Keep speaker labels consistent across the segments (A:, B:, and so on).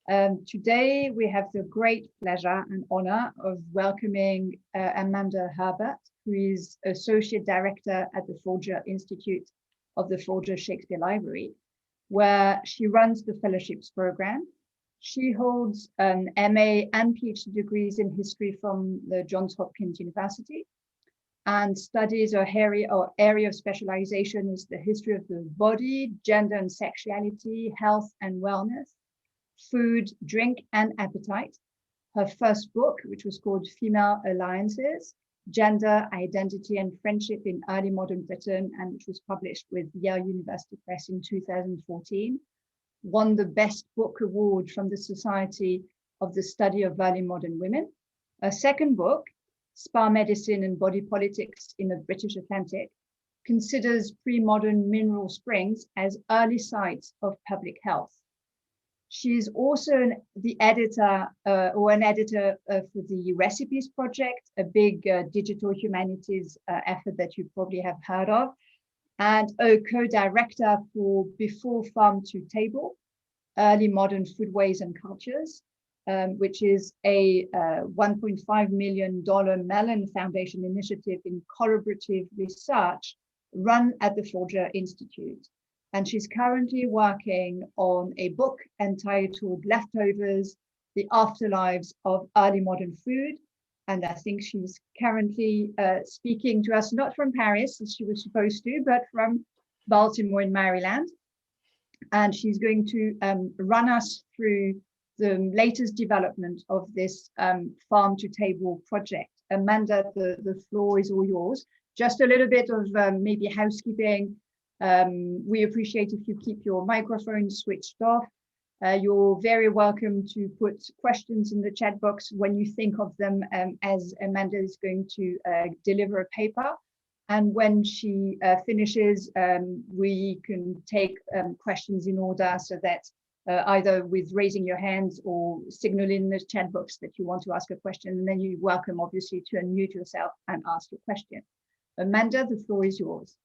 A: Today, we have the great pleasure and honor of welcoming Amanda Herbert, who is Associate Director at the Folger Institute of the Folger Shakespeare Library, where she runs the fellowships program. She holds an MA and PhD degrees in history from the Johns Hopkins University, and studies or area of specialization is the history of the body, gender and sexuality, health and wellness, food, drink, and appetite. Her first book, which was called Female Alliances, Gender, Identity, and Friendship in Early Modern Britain, and which was published with Yale University Press in 2014, won the Best Book Award from the Society of the Study of Early Modern Women. Her second book, Spa Medicine and Body Politics in the British Atlantic, considers pre-modern mineral springs as early sites of public health. She's also the editor for the Recipes Project, a big digital humanities effort that you probably have heard of, and a co-director for Before Farm to Table, Early Modern Foodways and Cultures, which is a $1.5 million Mellon Foundation initiative in collaborative research run at the Folger Institute. And she's currently working on a book entitled Leftovers, The Afterlives of Early Modern Food. And I think she's currently speaking to us, not from Paris, as she was supposed to, but from Baltimore in Maryland. And she's going to run us through the latest development of this farm to table project. Amanda, the floor is all yours. Just a little bit of maybe housekeeping. We appreciate if you keep your microphone switched off. You're very welcome to put questions in the chat box when you think of them as Amanda is going to deliver a paper. And when she finishes, we can take questions in order so that either with raising your hands or signaling in the chat box that you want to ask a question, and then you're welcome obviously to unmute yourself and ask your question. Amanda, the floor is yours.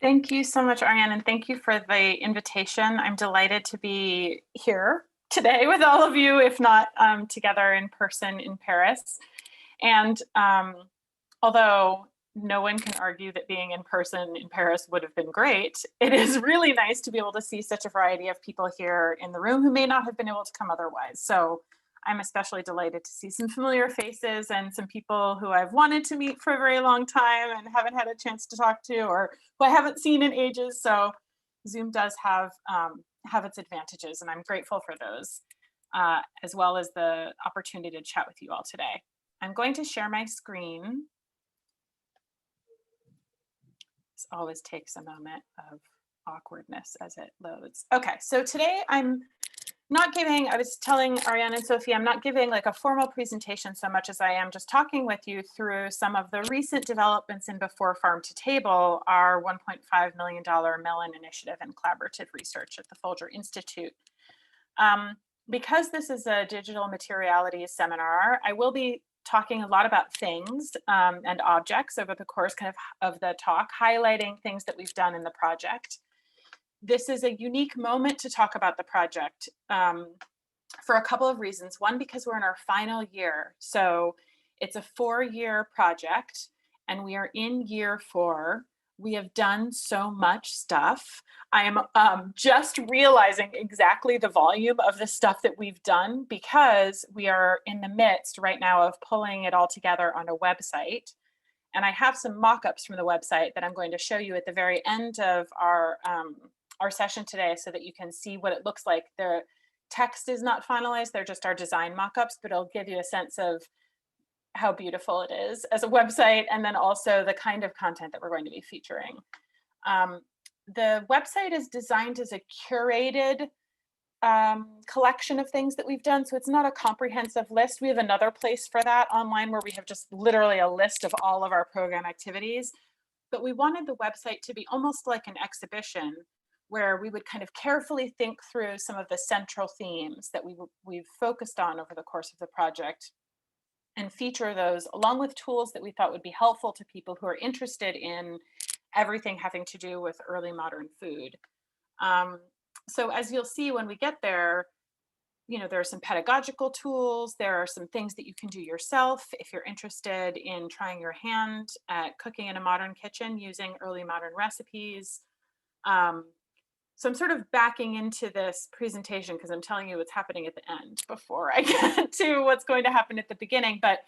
B: Thank you so much, Ariane, and thank you for the invitation. I'm delighted to be here today with all of you, if not together in person in Paris. And although no one can argue that being in person in Paris would have been great, it is really nice to be able to see such a variety of people here in the room who may not have been able to come otherwise. So I'm especially delighted to see some familiar faces and some people who I've wanted to meet for a very long time and haven't had a chance to talk to, or who I haven't seen in ages. So Zoom does have its advantages, and I'm grateful for those, as well as the opportunity to chat with you all today. I'm going to share my screen. This always takes a moment of awkwardness as it loads. Okay, so today I'm not giving, I was telling Ariane and Sophie, I'm not giving like a formal presentation so much as I am just talking with you through some of the recent developments in Before Farm to Table, our $1.5 million Mellon initiative and collaborative research at the Folger Institute. Because this is a digital materialities seminar, I will be talking a lot about things and objects over the course of the talk, highlighting things that we've done in the project. This is a unique moment to talk about the project for a couple of reasons. One, because we're in our final year. So it's a 4-year project and we are in year 4. We have done so much stuff. I am just realizing exactly the volume of the stuff that we've done because we are in the midst right now of pulling it all together on a website. And I have some mock-ups from the website that I'm going to show you at the very end of our session today so that you can see what it looks like. The text is not finalized, they're just our design mock-ups, but it'll give you a sense of how beautiful it is as a website, and then also the kind of content that we're going to be featuring. The website is designed as a curated collection of things that we've done, so it's not a comprehensive list. We have another place for that online where we have just literally a list of all of our program activities, but we wanted the website to be almost like an exhibition where we would kind of carefully think through some of the central themes that we've focused on over the course of the project and feature those along with tools that we thought would be helpful to people who are interested in everything having to do with early modern food. So as you'll see when we get there, there are some pedagogical tools. There are some things that you can do yourself if you're interested in trying your hand at cooking in a modern kitchen using early modern recipes. So I'm sort of backing into this presentation because I'm telling you what's happening at the end before I get to what's going to happen at the beginning. But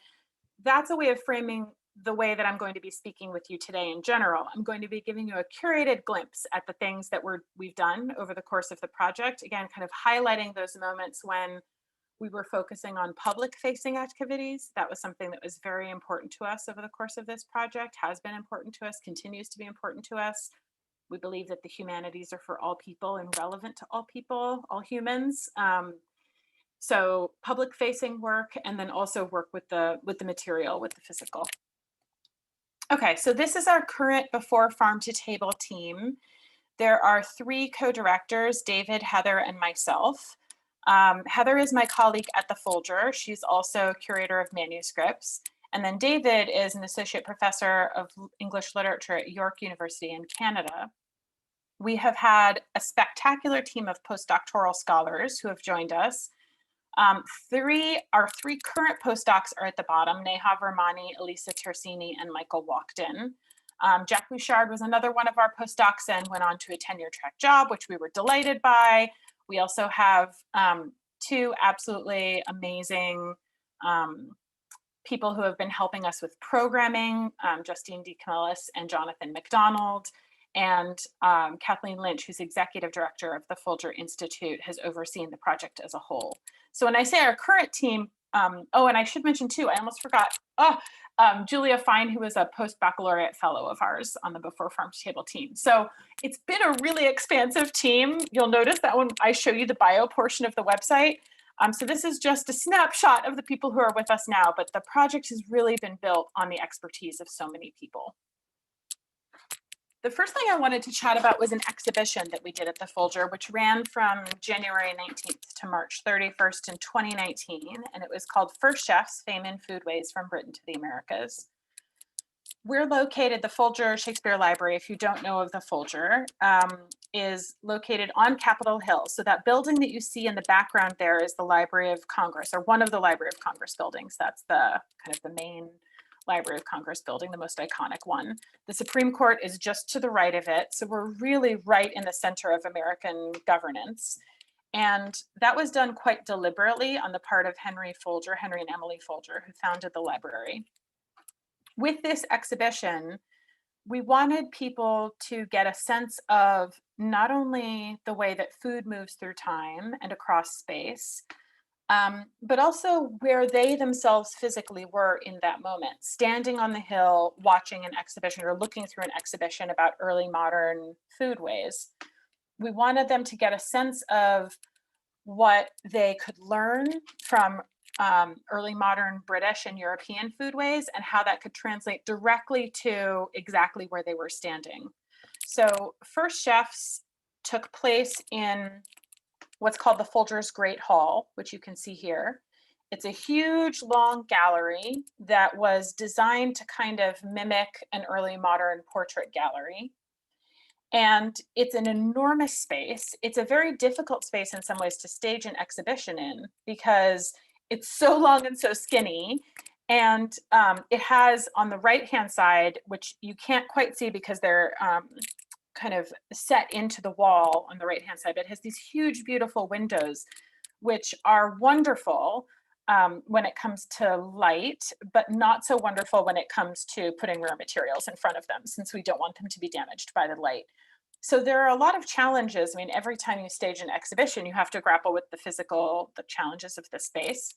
B: that's a way of framing the way that I'm going to be speaking with you today in general. I'm going to be giving you a curated glimpse at the things that we've done over the course of the project. Again, kind of highlighting those moments when we were focusing on public facing activities. That was something that was very important to us over the course of this project, has been important to us, continues to be important to us. We believe that the humanities are for all people and relevant to all people, all humans. So public facing work, and then also work with the material, with the physical. Okay, so this is our current before farm to table team. There are 3 co-directors, David, Heather, and myself. Heather is my colleague at the Folger. She's also curator of manuscripts. And then David is an associate professor of English literature at York University in Canada. We have had a spectacular team of postdoctoral scholars who have joined us. Our 3 current postdocs are at the bottom: Neha Vermani, Elisa Tersini, and Michael Walkden. Jack Bouchard was another one of our postdocs and went on to a tenure track job, which we were delighted by. We also have 2 absolutely amazing people who have been helping us with programming, Justine DeCamillis and Jonathan McDonald. And Kathleen Lynch, who's executive director of the Folger Institute, has overseen the project as a whole. So when I say our current team, oh, and I should mention too, I almost forgot, Julia Fine, who is a post-baccalaureate fellow of ours on the Before Farm to Table team. So it's been a really expansive team. You'll notice that when I show you the bio portion of the website. So this is just a snapshot of the people who are with us now, but the project has really been built on the expertise of so many people. The first thing I wanted to chat about was an exhibition that we did at the Folger, which ran from January 19th to March 31st in 2019, and it was called First Chefs, Fame and Foodways from Britain to the Americas. We're located, the Folger Shakespeare Library, if you don't know of the Folger, is located on Capitol Hill. So that building that you see in the background there is the Library of Congress, or one of the Library of Congress buildings. That's the kind of the main Library of Congress building, the most iconic one. The Supreme Court is just to the right of it. So we're really right in the center of American governance. And that was done quite deliberately on the part of Henry and Emily Folger, who founded the library. With this exhibition, we wanted people to get a sense of not only the way that food moves through time and across space, but also where they themselves physically were in that moment, standing on the hill, watching an exhibition or looking through an exhibition about early modern foodways. We wanted them to get a sense of what they could learn from early modern British and European foodways and how that could translate directly to exactly where they were standing. So First Chefs took place in what's called the Folger's Great Hall, which you can see here. It's a huge, long gallery that was designed to kind of mimic an early modern portrait gallery. And it's an enormous space. It's a very difficult space in some ways to stage an exhibition in because it's so long and so skinny. And it has on the right-hand side, which you can't quite see because they're kind of set into the wall on the right-hand side, but it has these huge, beautiful windows, which are wonderful when it comes to light, but not so wonderful when it comes to putting rare materials in front of them, since we don't want them to be damaged by the light. So there are a lot of challenges. I mean, every time you stage an exhibition, you have to grapple with the challenges of the space.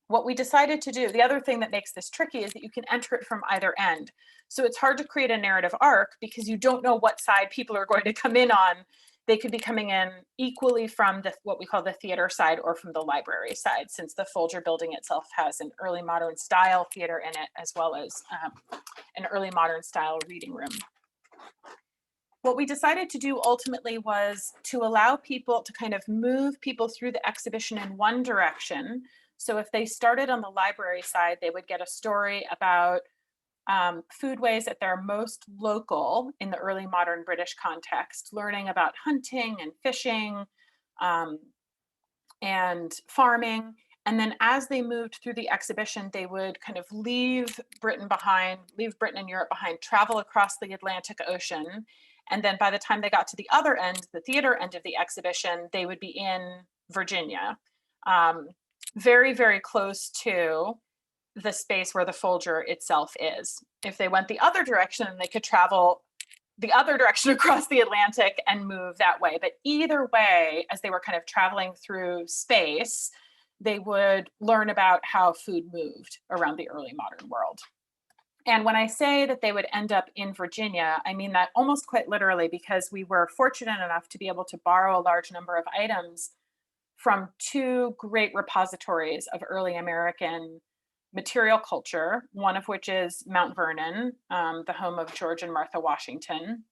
B: What we decided to do, the other thing that makes this tricky is that you can enter it from either end. So it's hard to create a narrative arc because you don't know what side people are going to come in on. They could be coming in equally from what we call the theater side or from the library side, since the Folger building itself has an early modern style theater in it, as well as an early modern style reading room. What we decided to do ultimately was to allow people to kind of move people through the exhibition in one direction. So if they started on the library side, they would get a story about foodways at their most local in the early modern British context, learning about hunting and fishing, and farming. And then as they moved through the exhibition, they would kind of leave Britain and Europe behind, travel across the Atlantic Ocean. And then by the time they got to the other end, the theater end of the exhibition, they would be in Virginia, very, very close to the space where the Folger itself is. If they went the other direction, they could travel the other direction across the Atlantic and move that way. But either way, as they were kind of traveling through space, they would learn about how food moved around the early modern world. And when I say that they would end up in Virginia, I mean that almost quite literally, because we were fortunate enough to be able to borrow a large number of items from two great repositories of early American material culture, one of which is Mount Vernon, the home of George and Martha Washington,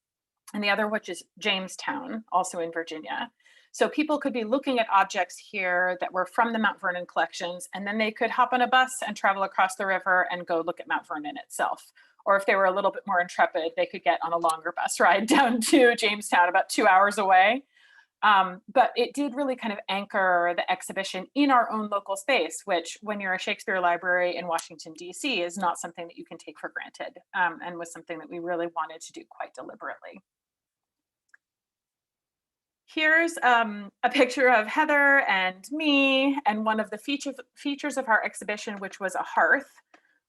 B: and the other which is Jamestown, also in Virginia. So people could be looking at objects here that were from the Mount Vernon collections, and then they could hop on a bus and travel across the river and go look at Mount Vernon itself. Or if they were a little bit more intrepid, they could get on a longer bus ride down to Jamestown, about 2 hours away. But it did really kind of anchor the exhibition in our own local space, which when you're a Shakespeare library in Washington, D.C., is not something that you can take for granted, and was something that we really wanted to do quite deliberately. Here's a picture of Heather and me and one of the features of our exhibition, which was a hearth.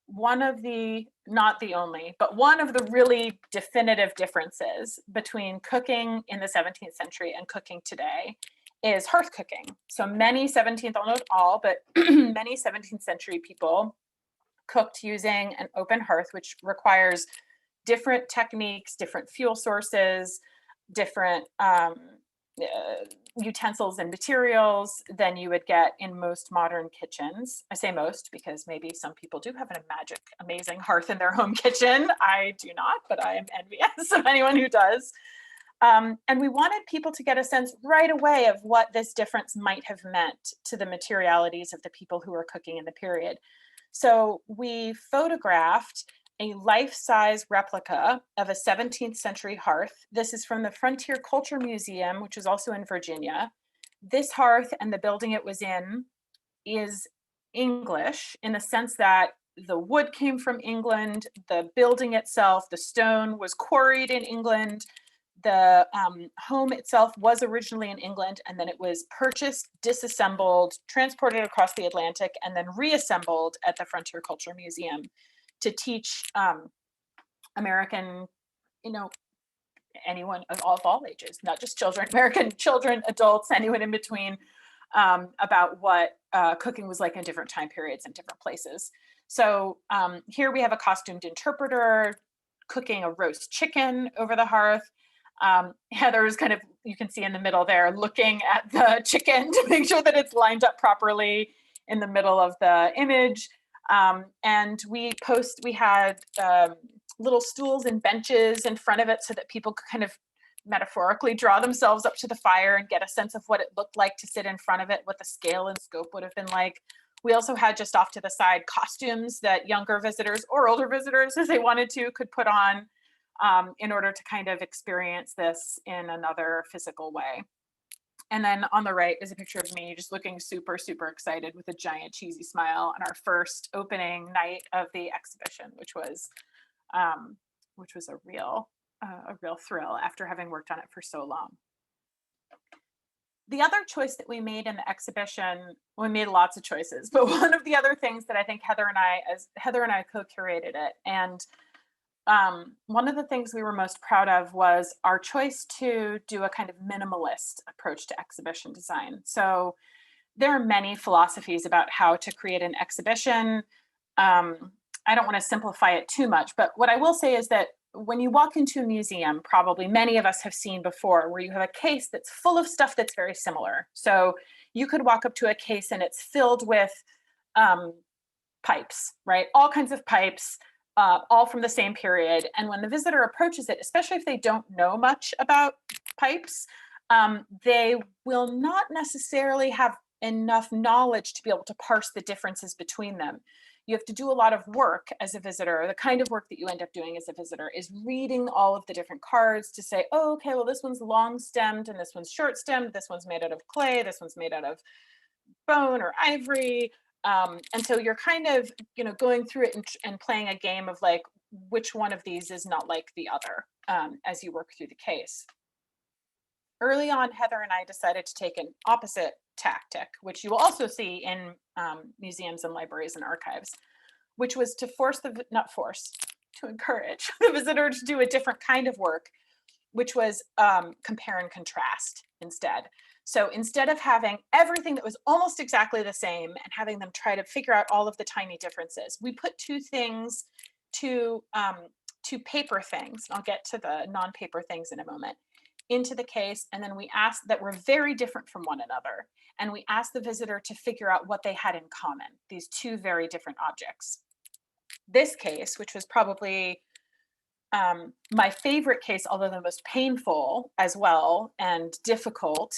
B: One of the, not the only, but one of the really definitive differences between cooking in the 17th century and cooking today is hearth cooking. So many 17th, not all, but many 17th century people cooked using an open hearth, which requires different techniques, different fuel sources, different utensils and materials than you would get in most modern kitchens. I say most because maybe some people do have a magic, amazing hearth in their home kitchen. I do not, but I am envious of anyone who does. And we wanted people to get a sense right away of what this difference might have meant to the materialities of the people who were cooking in the period. So we photographed a life-size replica of a 17th century hearth. This is from the Frontier Culture Museum, which is also in Virginia. This hearth and the building it was in is English in the sense that the wood came from England, the building itself, the stone was quarried in England, the home itself was originally in England, and then it was purchased, disassembled, transported across the Atlantic, and then reassembled at the Frontier Culture Museum to teach American, anyone of all ages, not just children, American children, adults, anyone in between, about what cooking was like in different time periods and different places. So here we have a costumed interpreter cooking a roast chicken over the hearth. Heather is kind of, you can see in the middle there, looking at the chicken to make sure that it's lined up properly in the middle of the image. And we had little stools and benches in front of it so that people could kind of metaphorically draw themselves up to the fire and get a sense of what it looked like to sit in front of it, what the scale and scope would have been like. We also had just off to the side costumes that younger visitors or older visitors, if they wanted to, could put on in order to kind of experience this in another physical way. And then on the right is a picture of me just looking super, super excited with a giant cheesy smile on our first opening night of the exhibition, which was a real thrill after having worked on it for so long. The other choice that we made in the exhibition, we made lots of choices, but one of the other things that I think Heather and I co-curated it, and one of the things we were most proud of was our choice to do a kind of minimalist approach to exhibition design. So there are many philosophies about how to create an exhibition. I don't want to simplify it too much, but what I will say is that when you walk into a museum, probably many of us have seen before, where you have a case that's full of stuff that's very similar. So you could walk up to a case and it's filled with pipes, right? All kinds of pipes, all from the same period. And when the visitor approaches it, especially if they don't know much about pipes, they will not necessarily have enough knowledge to be able to parse the differences between them. You have to do a lot of work as a visitor. The kind of work that you end up doing as a visitor is reading all of the different cards to say, oh, okay, well, this one's long stemmed and this one's short stemmed. This one's made out of clay. This one's made out of bone or ivory. And so you're kind of, going through it and playing a game of like, which one of these is not like the other as you work through the case. Early on, Heather and I decided to take an opposite tactic, which you will also see in museums and libraries and archives, which was to to encourage the visitor to do a different kind of work, which was compare and contrast instead. So instead of having everything that was almost exactly the same and having them try to figure out all of the tiny differences, we put two paper things, and I'll get to the non-paper things in a moment, into the case, and then we asked that were very different from one another. And we asked the visitor to figure out what they had in common, these two very different objects. This case, which was probably my favorite case, although the most painful as well and difficult,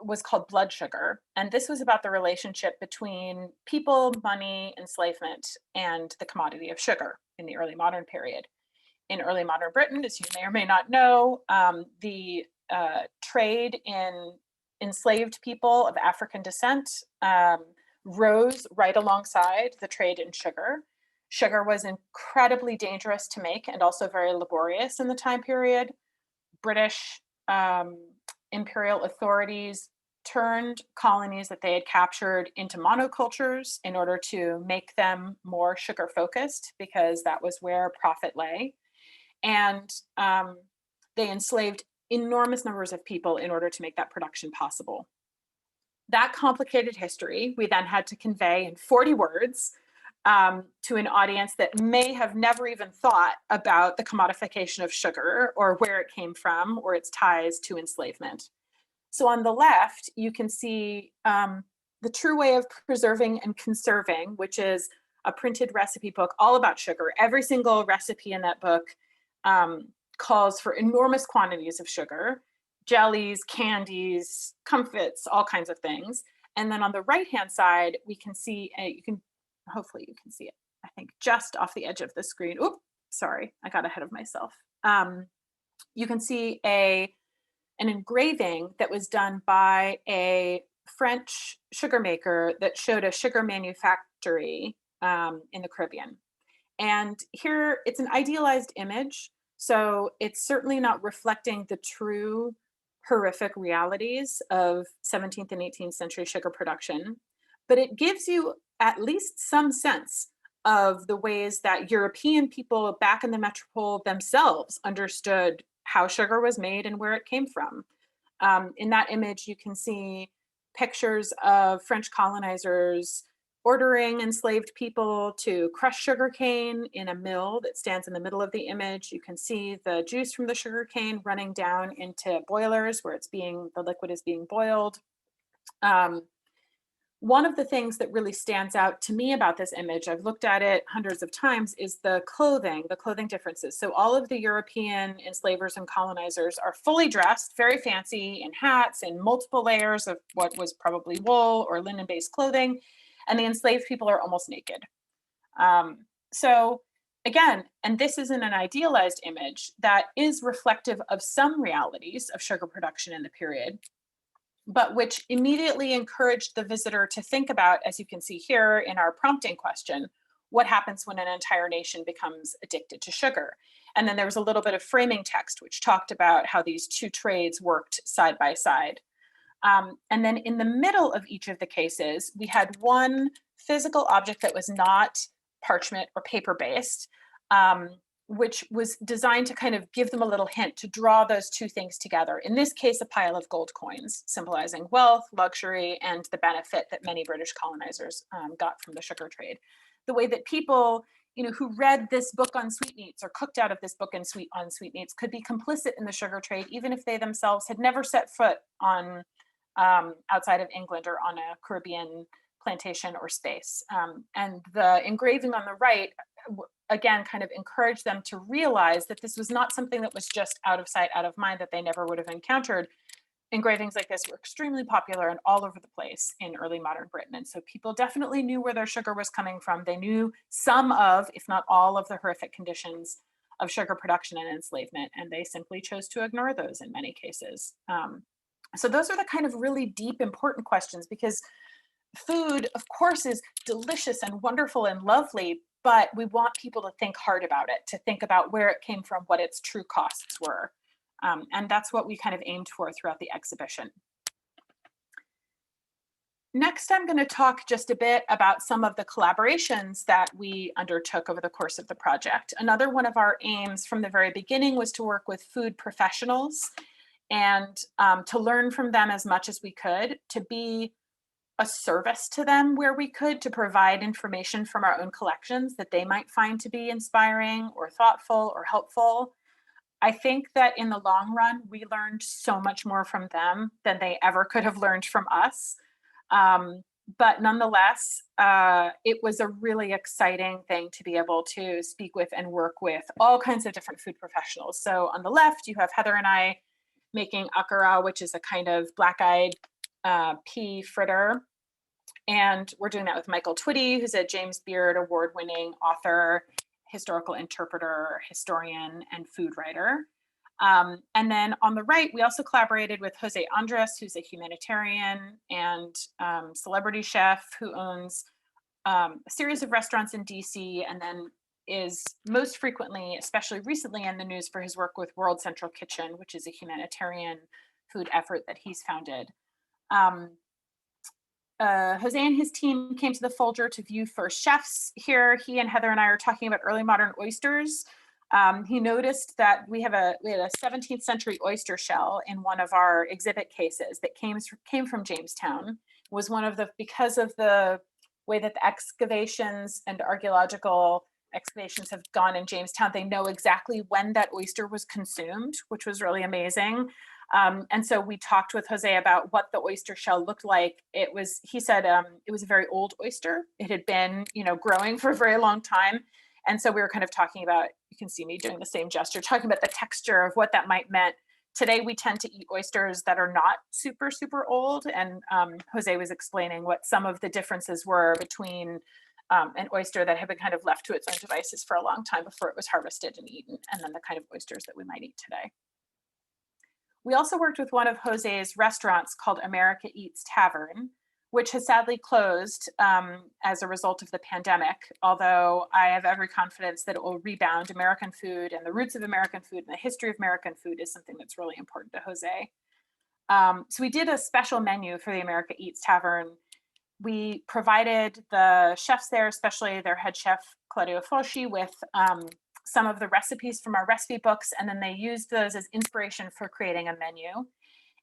B: was called Blood Sugar. And this was about the relationship between people, money, enslavement, and the commodity of sugar in the early modern period. In early modern Britain, as you may or may not know, the trade in enslaved people of African descent rose right alongside the trade in sugar. Sugar was incredibly dangerous to make and also very laborious in the time period. British imperial authorities turned colonies that they had captured into monocultures in order to make them more sugar focused, because that was where profit lay. And they enslaved enormous numbers of people in order to make that production possible. That complicated history we then had to convey in 40 words to an audience that may have never even thought about the commodification of sugar or where it came from or its ties to enslavement. So on the left, you can see the true way of preserving and conserving, which is a printed recipe book all about sugar. Every single recipe in that book calls for enormous quantities of sugar, jellies, candies, comfits, all kinds of things. And then on the right-hand side, we can see, hopefully you can see it, I think just off the edge of the screen. Oops, sorry, I got ahead of myself. You can see an engraving that was done by a French sugar maker that showed a sugar manufactory in the Caribbean. And here it's an idealized image, so it's certainly not reflecting the true horrific realities of 17th and 18th century sugar production, but it gives you at least some sense of the ways that European people back in the metropole themselves understood how sugar was made and where it came from. In that image, you can see pictures of French colonizers ordering enslaved people to crush sugarcane in a mill that stands in the middle of the image. You can see the juice from the sugarcane running down into boilers where the liquid is being boiled. One of the things that really stands out to me about this image, I've looked at it hundreds of times, is the clothing differences. So all of the European enslavers and colonizers are fully dressed, very fancy, in hats and multiple layers of what was probably wool or linen-based clothing, and the enslaved people are almost naked. So again, and this isn't an idealized image, that is reflective of some realities of sugar production in the period, but which immediately encouraged the visitor to think about, as you can see here in our prompting question, what happens when an entire nation becomes addicted to sugar? And then there was a little bit of framing text which talked about how these two trades worked side by side. And then in the middle of each of the cases, we had one physical object that was not parchment or paper-based, which was designed to kind of give them a little hint to draw those two things together. In this case, a pile of gold coins, symbolizing wealth, luxury, and the benefit that many British colonizers got from the sugar trade. The way that people, who read this book on sweetmeats or cooked out of this book on sweetmeats could be complicit in the sugar trade, even if they themselves had never set foot on outside of England or on a Caribbean plantation or space. And the engraving on the right, again, kind of encouraged them to realize that this was not something that was just out of sight, out of mind, that they never would have encountered. Engravings like this were extremely popular and all over the place in early modern Britain. And so people definitely knew where their sugar was coming from. They knew some of, if not all of, the horrific conditions of sugar production and enslavement, and they simply chose to ignore those in many cases. So those are the kind of really deep, important questions, because food, of course, is delicious and wonderful and lovely, but we want people to think hard about it, to think about where it came from, what its true costs were. And that's what we kind of aimed for throughout the exhibition. Next, I'm going to talk just a bit about some of the collaborations that we undertook over the course of the project. Another one of our aims from the very beginning was to work with food professionals and to learn from them as much as we could, to be a service to them where we could, to provide information from our own collections that they might find to be inspiring or thoughtful or helpful. I think that in the long run, we learned so much more from them than they ever could have learned from us. But nonetheless, it was a really exciting thing to be able to speak with and work with all kinds of different food professionals. So on the left, you have Heather and I making akara, which is a kind of black-eyed pea fritter. And we're doing that with Michael Twitty, who's a James Beard award-winning author, historical interpreter, historian, and food writer. And then on the right, we also collaborated with Jose Andres, who's a humanitarian and celebrity chef who owns a series of restaurants in DC, and then is most frequently, especially recently, in the news for his work with World Central Kitchen, which is a humanitarian food effort that he's founded. Jose and his team came to the Folger to view first chefs. Here, he and Heather and I are talking about early modern oysters. He noticed that we had a 17th century oyster shell in one of our exhibit cases that came from Jamestown. Was one of the, because of the way that the excavations and archaeological excavations have gone in Jamestown, they know exactly when that oyster was consumed, which was really amazing. And so we talked with Jose about what the oyster shell looked like. He said it was a very old oyster. It had been, growing for a very long time. And so we were kind of talking about, you can see me doing the same gesture, talking about the texture of what that might meant. Today, we tend to eat oysters that are not super, super old. And Jose was explaining what some of the differences were between an oyster that had been kind of left to its own devices for a long time before it was harvested and eaten, and then the kind of oysters that we might eat today. We also worked with one of Jose's restaurants called America Eats Tavern, which has sadly closed as a result of the pandemic, although I have every confidence that it will rebound. American food and the roots of American food and the history of American food is something that's really important to Jose. So we did a special menu for the America Eats Tavern. We provided the chefs there, especially their head chef, Claudio Foschi, with some of the recipes from our recipe books, and then they used those as inspiration for creating a menu.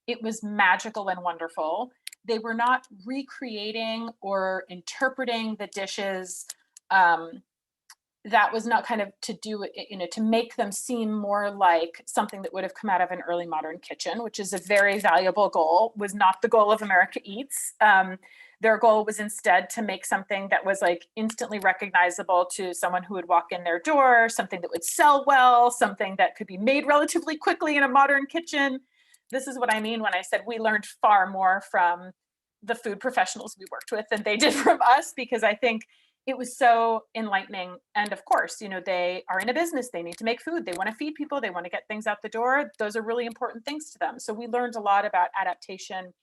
B: It was magical and wonderful. They were not recreating or interpreting the dishes. That was not kind of to do it, to make them seem more like something that would have come out of an early modern kitchen, which is a very valuable goal, was not the goal of America Eats. Their goal was instead to make something that was like instantly recognizable to someone who would walk in their door, something that would sell well, something that could be made relatively quickly in a modern kitchen. This is what I mean when I said we learned far more from the food professionals we worked with than they did from us, because I think it was so enlightening. And of course, they are in a business, they need to make food, they want to feed people, they want to get things out the door. Those are really important things to them. So we learned a lot about adaptation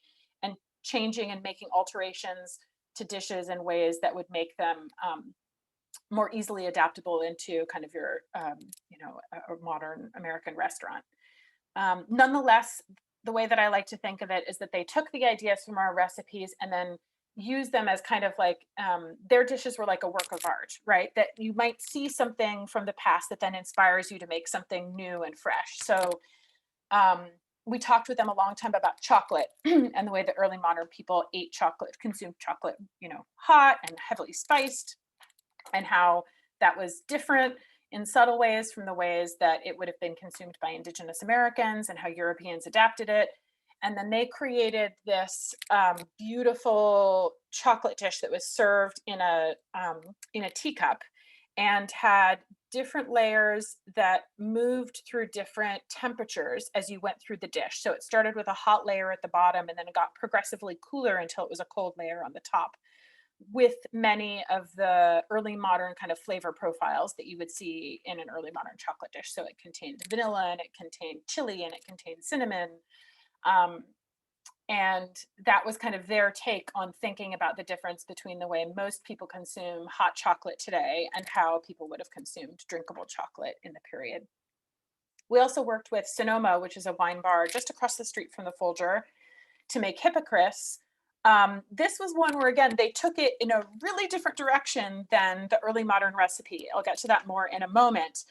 B: and changing and making alterations to dishes in ways that would make them more easily adaptable into kind of your, a modern American restaurant. Nonetheless, the way that I like to think of it is that they took the ideas from our recipes and then used them as kind of like their dishes were like a work of art, right? That you might see something from the past that then inspires you to make something new and fresh. So we talked with them a long time about chocolate and the way that early modern people ate chocolate, consumed chocolate, hot and heavily spiced, and how that was different in subtle ways from the ways that it would have been consumed by Indigenous Americans, and how Europeans adapted it. And then they created this beautiful chocolate dish that was served in a teacup and had different layers that moved through different temperatures as you went through the dish. So it started with a hot layer at the bottom, and then it got progressively cooler until it was a cold layer on the top, with many of the early modern kind of flavor profiles that you would see in an early modern chocolate dish. So it contained vanilla, and it contained chili, and it contained cinnamon. And that was kind of their take on thinking about the difference between the way most people consume hot chocolate today and how people would have consumed drinkable chocolate in the period. We also worked with Sonoma, which is a wine bar just across the street from the Folger, to make Hippocras. This was one where, again, they took it in a really different direction than the early modern recipe. I'll get to that more in a moment.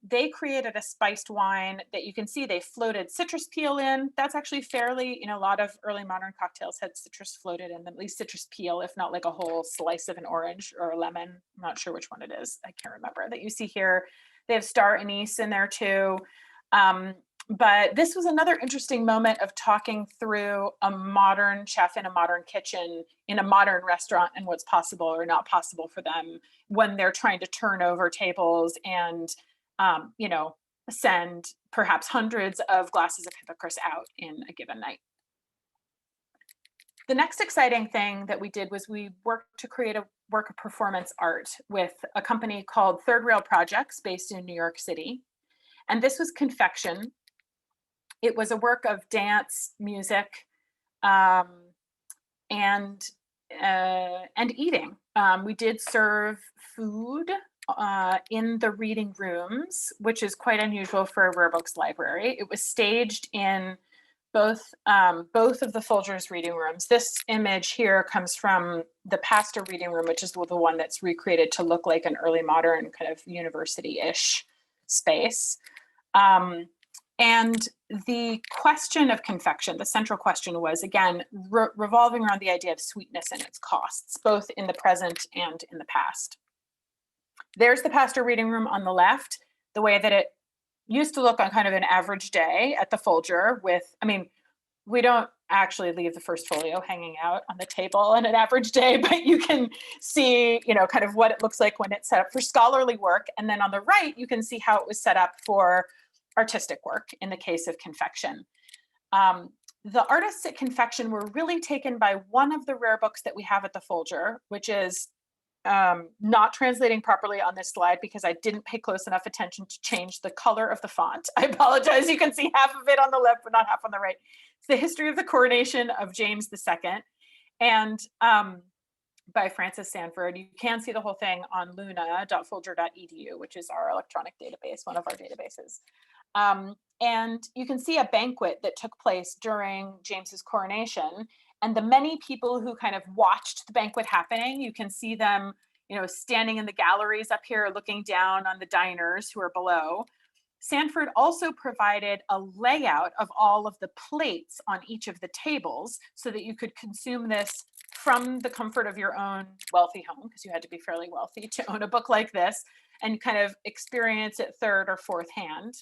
B: They created a spiced wine that you can see they floated citrus peel in. That's actually fairly, a lot of early modern cocktails had citrus floated in them, at least citrus peel, if not like a whole slice of an orange or a lemon. I'm not sure which one it is. I can't remember that you see here. They have star anise in there too. But this was another interesting moment of talking through a modern chef in a modern kitchen in a modern restaurant and what's possible or not possible for them when they're trying to turn over tables and, send perhaps hundreds of glasses of Hippocras out in a given night. The next exciting thing that we did was we worked to create a work of performance art with a company called Third Rail Projects based in New York City. And this was confection. It was a work of dance, music, and eating. We did serve food in the reading rooms, which is quite unusual for a rare books library. It was staged in both of the Folger's reading rooms. This image here comes from the Pastor reading room, which is the one that's recreated to look like an early modern kind of university-ish space. And the question of confection, the central question was, again, revolving around the idea of sweetness and its costs, both in the present and in the past. There's the Pastor reading room on the left, the way that it used to look on kind of an average day at the Folger with, we don't actually leave the first folio hanging out on the table on an average day, but you can see, kind of what it looks like when it's set up for scholarly work. And then on the right, you can see how it was set up for artistic work in the case of confection. The artists at confection were really taken by one of the rare books that we have at the Folger, which is not translating properly on this slide because I didn't pay close enough attention to change the color of the font. I apologize. You can see half of it on the left, but not half on the right. It's the history of the coronation of James II. And by Francis Sanford. You can see the whole thing on luna.folger.edu, which is our electronic database, one of our databases. And you can see a banquet that took place during James's coronation, and the many people who kind of watched the banquet happening. You can see them, standing in the galleries up here, looking down on the diners who are below. Sanford also provided a layout of all of the plates on each of the tables so that you could consume this from the comfort of your own wealthy home, because you had to be fairly wealthy to own a book like this, and kind of experience it third or fourth hand.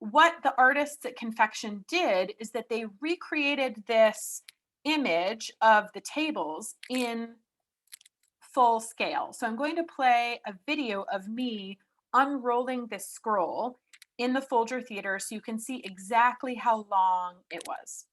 B: What the artists at confection did is that they recreated this image of the tables in full scale. So I'm going to play a video of me unrolling this scroll in the Folger Theater so you can see exactly how long it was.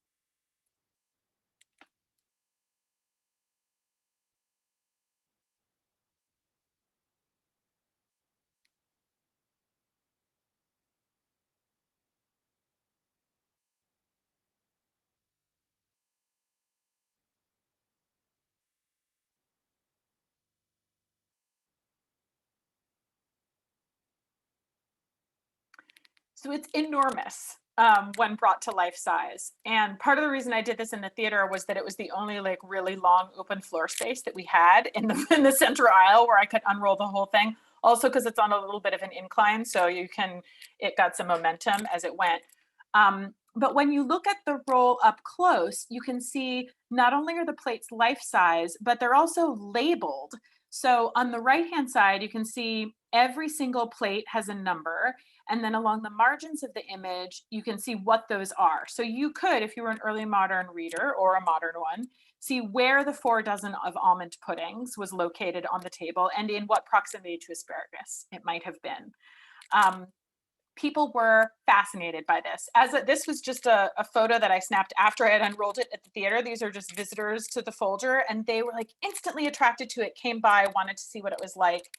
B: So it's enormous when brought to life size. And part of the reason I did this in the theater was that it was the only really long open floor space that we had in the center aisle where I could unroll the whole thing. Also because it's on a little bit of an incline, so it got some momentum as it went. But when you look at the roll up close, you can see not only are the plates life size, but they're also labeled. So on the right-hand side, you can see every single plate has a number. And then along the margins of the image, you can see what those are. So you could, if you were an early modern reader or a modern one, see where the 4 dozen of almond puddings was located on the table and in what proximity to asparagus it might have been. People were fascinated by this. This was just a photo that I snapped after I had unrolled it at the theater. These are just visitors to the Folger, and they were like instantly attracted to it, came by, wanted to see what it was like.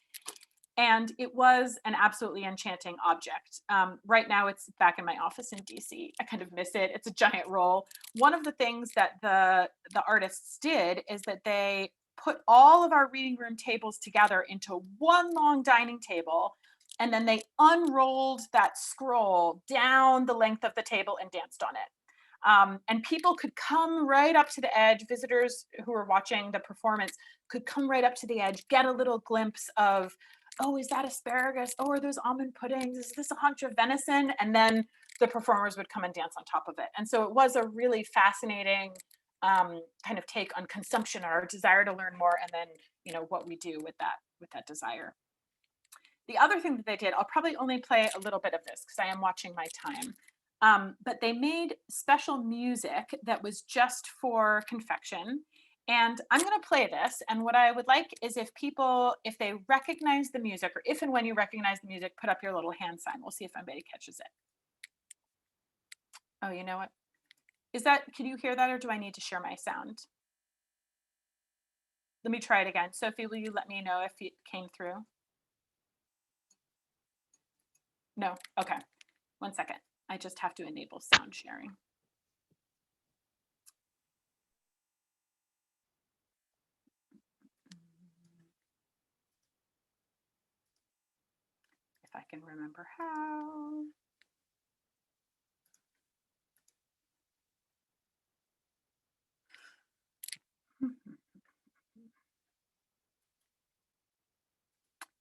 B: And it was an absolutely enchanting object. Right now it's back in my office in DC. I kind of miss it. It's a giant roll. One of the things that the artists did is that they put all of our reading room tables together into one long dining table. And then they unrolled that scroll down the length of the table and danced on it. And people could come right up to the edge. Visitors who were watching the performance could come right up to the edge, get a little glimpse of, oh, is that asparagus? Oh, are those almond puddings? Is this a haunch of venison? And then the performers would come and dance on top of it. And so it was a really fascinating kind of take on consumption, our desire to learn more, and then, you know, what we do with that desire. The other thing that they did, I'll probably only play a little bit of this because I am watching my time, but they made special music that was just for confection. And I'm going to play this. And what I would like is if they recognize the music, or if and when you recognize the music, put up your little hand sign. We'll see if anybody catches it. Oh, you know what? Can you hear that, or do I need to share my sound? Let me try it again. Sophie, will you let me know if it came through? No, okay. 1 second. I just have to enable sound sharing. If I can remember how.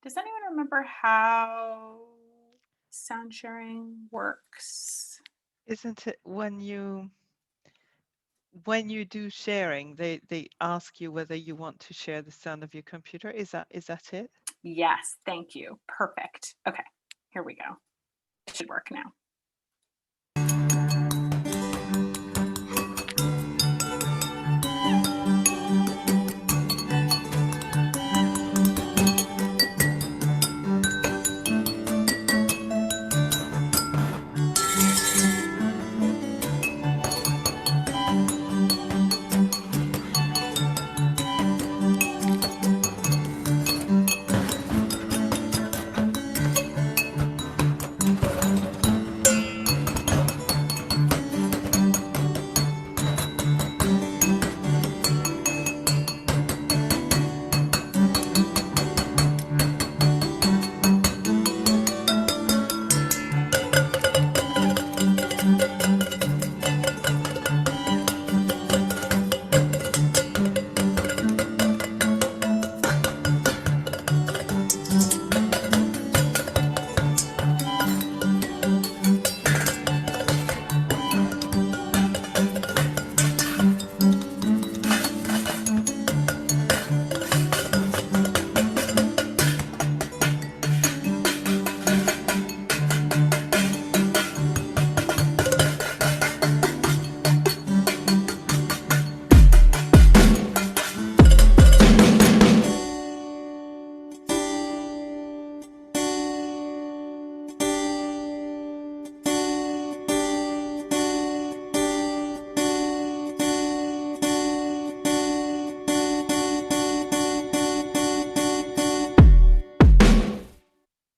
B: Does anyone remember how sound sharing works?
C: Isn't it when you do sharing, they ask you whether you want to share the sound of your computer? Is that it?
B: Yes, thank you. Perfect. Okay, here we go. It should work now.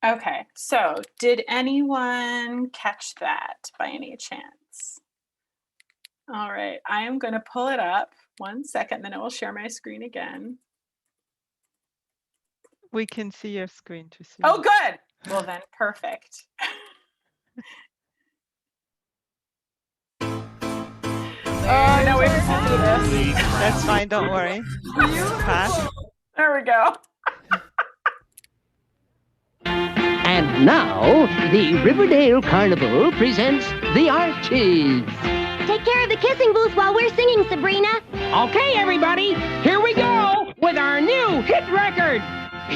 B: Okay, so did anyone catch that by any chance? All right, I am going to pull it up 1 second, then I will share my screen again.
C: We can see your screen, Tracy.
B: Oh, good. Well then, perfect. Oh, no, we can do this.
C: That's fine, don't worry. Pass.
B: There we go.
D: And now, the Riverdale Carnival presents the Archies.
E: Take care of the kissing booth while we're singing, Sabrina.
D: Okay, everybody, here we go with our new hit record,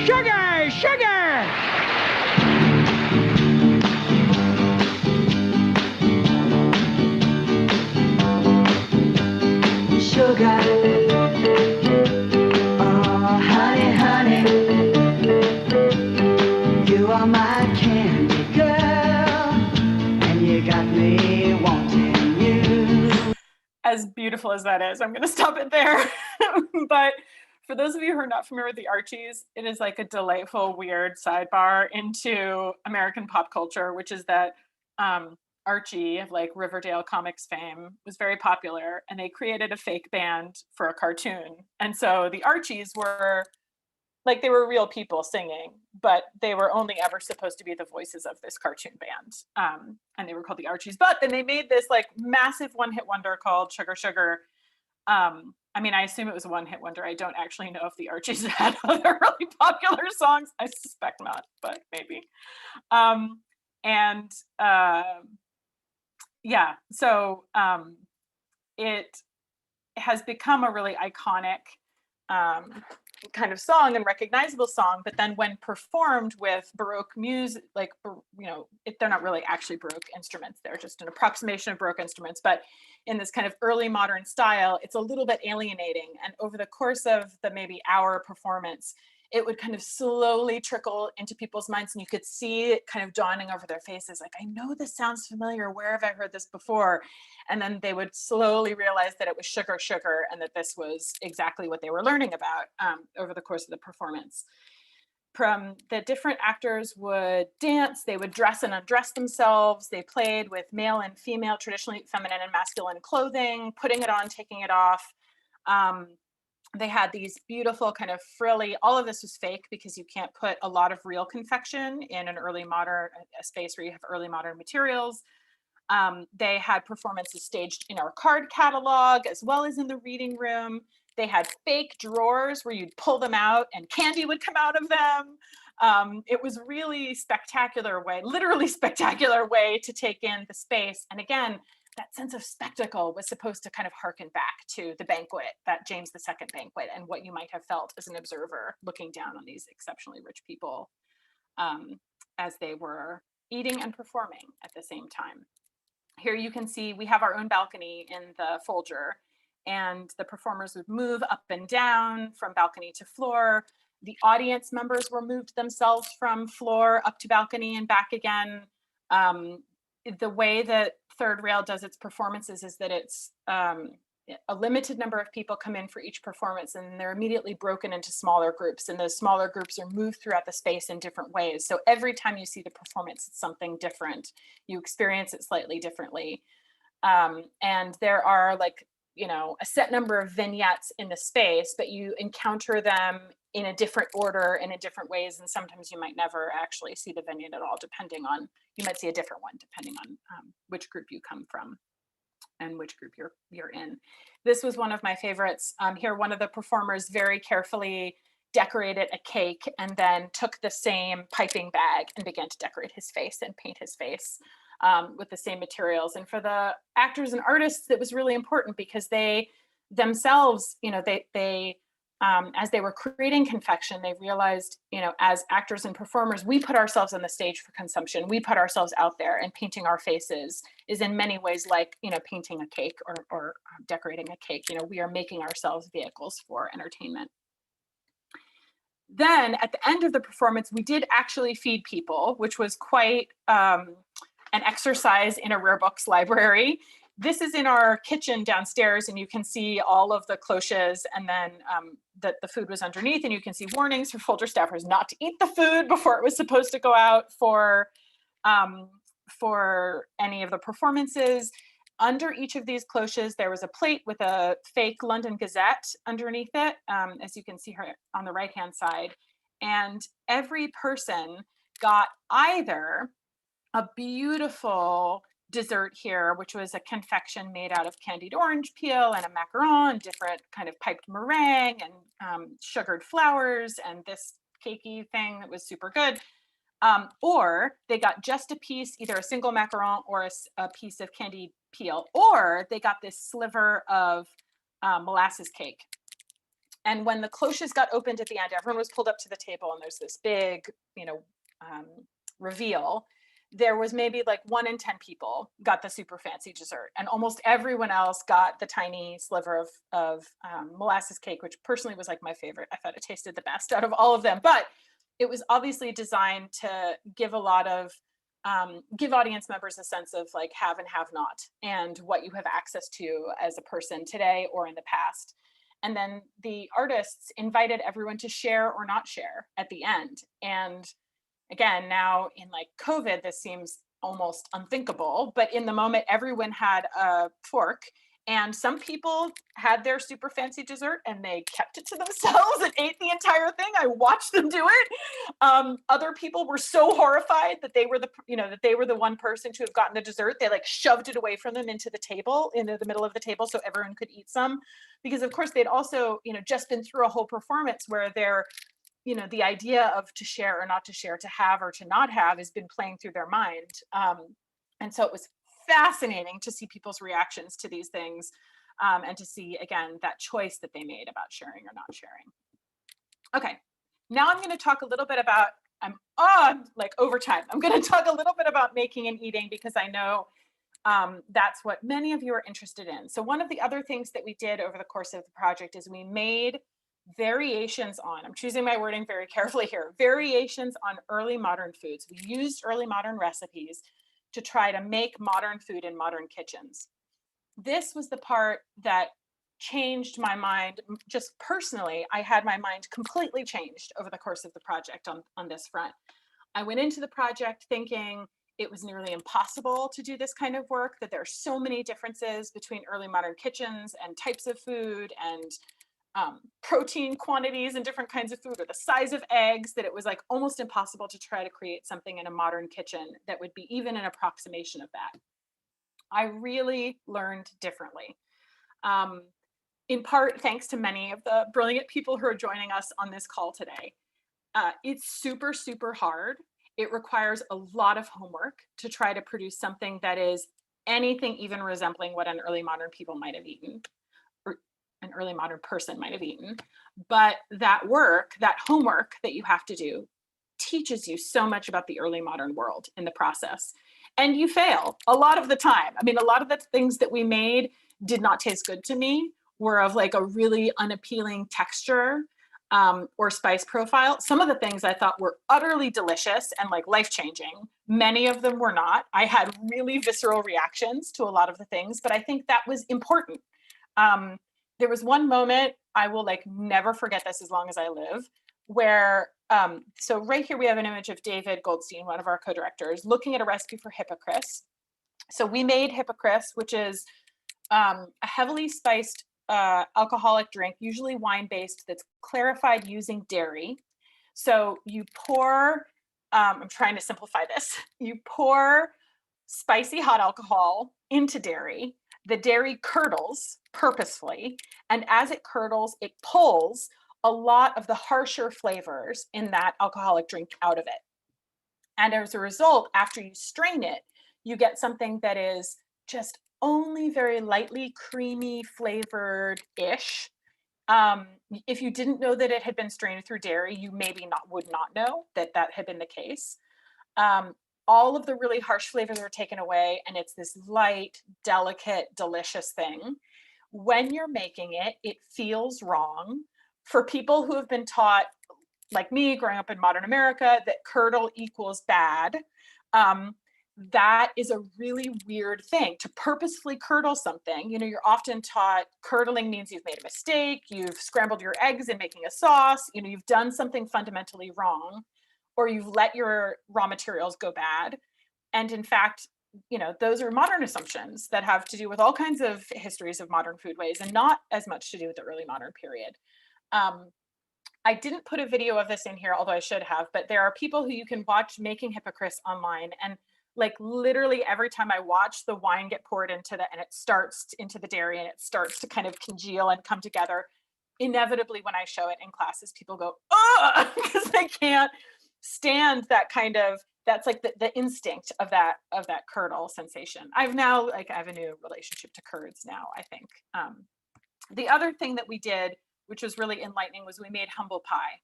D: Sugar, Sugar!
F: Sugar, oh honey, honey, you are my candy girl, and you got me wanting you.
B: As beautiful as that is, I'm going to stop it there. But for those of you who are not familiar with the Archies, it is like a delightful, weird sidebar into American pop culture, which is that Archie, of like Riverdale comics fame, was very popular, and they created a fake band for a cartoon. And so the Archies were like, they were real people singing, but they were only ever supposed to be the voices of this cartoon band. And they were called the Archies. But then they made this like massive one-hit wonder called Sugar Sugar. I mean, I assume it was a one-hit wonder. I don't actually know if the Archies had other really popular songs. I suspect not, but maybe. Yeah, so it has become a really iconic kind of song and recognizable song, but then when performed with Baroque music, like, you know, they're not really actually Baroque instruments, they're just an approximation of Baroque instruments, but in this kind of early modern style, it's a little bit alienating. And over the course of the maybe hour performance, it would kind of slowly trickle into people's minds, and you could see it kind of dawning over their faces, like, I know this sounds familiar, where have I heard this before? And then they would slowly realize that it was Sugar Sugar, and that this was exactly what they were learning about over the course of the performance. The different actors would dance, they would dress and undress themselves, they played with male and female, traditionally feminine and masculine clothing, putting it on, taking it off. They had these beautiful kind of frilly, all of this was fake because you can't put a lot of real confection in an early modern, a space where you have early modern materials. They had performances staged in our card catalog as well as in the reading room. They had fake drawers where you'd pull them out and candy would come out of them. It was really spectacular way, literally spectacular way to take in the space. And again, that sense of spectacle was supposed to kind of harken back to the banquet, that James II banquet, and what you might have felt as an observer looking down on these exceptionally rich people as they were eating and performing at the same time. Here you can see we have our own balcony in the Folger, and the performers would move up and down from balcony to floor. The audience members were moved themselves from floor up to balcony and back again. The way that Third Rail does its performances is that it's a limited number of people come in for each performance, and they're immediately broken into smaller groups, and those smaller groups are moved throughout the space in different ways. So every time you see the performance, it's something different. You experience it slightly differently. And there are, like, you know, a set number of vignettes in the space, but you encounter them in a different order and in different ways. And sometimes you might never actually see the vignette at all, depending on, you might see a different one depending on which group you come from and which group you're in. This was one of my favorites. Here, one of the performers very carefully decorated a cake and then took the same piping bag and began to decorate his face and paint his face with the same materials. And for the actors and artists, it was really important because they themselves, you know, they as they were creating confection, they realized, you know, as actors and performers, we put ourselves on the stage for consumption. We put ourselves out there, and painting our faces is in many ways like, you know, painting a cake or decorating a cake. You know, we are making ourselves vehicles for entertainment. Then at the end of the performance, we did actually feed people, which was quite an exercise in a rare books library. This is in our kitchen downstairs, and you can see all of the cloches, and then that the food was underneath, and you can see warnings for Folger staffers not to eat the food before it was supposed to go out for any of the performances. Under each of these cloches, there was a plate with a fake London Gazette underneath it, as you can see here on the right-hand side. And every person got either a beautiful dessert here, which was a confection made out of candied orange peel and a macaron, different kind of piped meringue and sugared flowers, and this cakey thing that was super good. Or they got just a piece, either a single macaron or a piece of candied peel, or they got this sliver of molasses cake. And when the cloches got opened at the end, everyone was pulled up to the table, and there's this big, you know, reveal. There was maybe like 1 in 10 people got the super fancy dessert, and almost everyone else got the tiny sliver of molasses cake, which personally was like my favorite. I thought it tasted the best out of all of them, but it was obviously designed to give a lot of, give audience members a sense of like have and have not, and what you have access to as a person today or in the past. And then the artists invited everyone to share or not share at the end. And again, now in like COVID, this seems almost unthinkable, but in the moment, everyone had a fork, and some people had their super fancy dessert and they kept it to themselves and ate the entire thing. I watched them do it. Other people were so horrified that they were the one person to have gotten the dessert. They like shoved it away from them into the table, into the middle of the table, so everyone could eat some. Because of course they'd also, just been through a whole performance where they're, the idea of to share or not to share, to have or to not have, has been playing through their mind. And so it was fascinating to see people's reactions to these things, and to see, again, that choice that they made about sharing or not sharing. Okay, now I'm going to talk a little bit about, I'm on like overtime. I'm going to talk a little bit about making and eating, because I know that's what many of you are interested in. So one of the other things that we did over the course of the project is we made variations on, I'm choosing my wording very carefully here, variations on early modern foods. We used early modern recipes to try to make modern food in modern kitchens. This was the part that changed my mind. Just personally, I had my mind completely changed over the course of the project on this front. I went into the project thinking it was nearly impossible to do this kind of work, that there are so many differences between early modern kitchens and types of food and protein quantities and different kinds of food, or the size of eggs, that it was like almost impossible to try to create something in a modern kitchen that would be even an approximation of that. I really learned differently. In part, thanks to many of the brilliant people who are joining us on this call today. It's super, super hard. It requires a lot of homework to try to produce something that is anything even resembling what an early modern people might have eaten, an early modern person might have eaten. But that work, that homework that you have to do, teaches you so much about the early modern world in the process. And you fail a lot of the time. I mean, a lot of the things that we made did not taste good to me, were of like a really unappealing texture or spice profile. Some of the things I thought were utterly delicious and like life-changing. Many of them were not. I had really visceral reactions to a lot of the things, but I think that was important. There was one moment, I will like never forget this as long as I live, where, so right here we have an image of David Goldstein, one of our co-directors, looking at a recipe for hippocris. So we made hippocris, which is a heavily spiced alcoholic drink, usually wine-based, that's clarified using dairy. So you pour, I'm trying to simplify this, you pour spicy hot alcohol into dairy. The dairy curdles purposefully, and as it curdles, it pulls a lot of the harsher flavors in that alcoholic drink out of it. And as a result, after you strain it, you get something that is just only very lightly creamy flavored-ish. If you didn't know that it had been strained through dairy, you maybe would not know that that had been the case. All of the really harsh flavors are taken away, and it's this light, delicate, delicious thing. When you're making it, it feels wrong. For people who have been taught, like me, growing up in modern America, that curdle equals bad, that is a really weird thing, to purposefully curdle something. You're often taught curdling means you've made a mistake, you've scrambled your eggs in making a sauce, you've done something fundamentally wrong, or you've let your raw materials go bad. And in fact, those are modern assumptions that have to do with all kinds of histories of modern foodways, and not as much to do with the early modern period. I didn't put a video of this in here, although I should have, but there are people who you can watch making hippocris online, and like literally every time I watch, the wine get poured into and it starts into the dairy, and it starts to kind of congeal and come together. Inevitably, when I show it in classes, people go, "Ugh," because they can't stand that kind of, that's like the instinct of that curdle sensation. I have a new relationship to curds now, I think. The other thing that we did, which was really enlightening, was we made humble pie.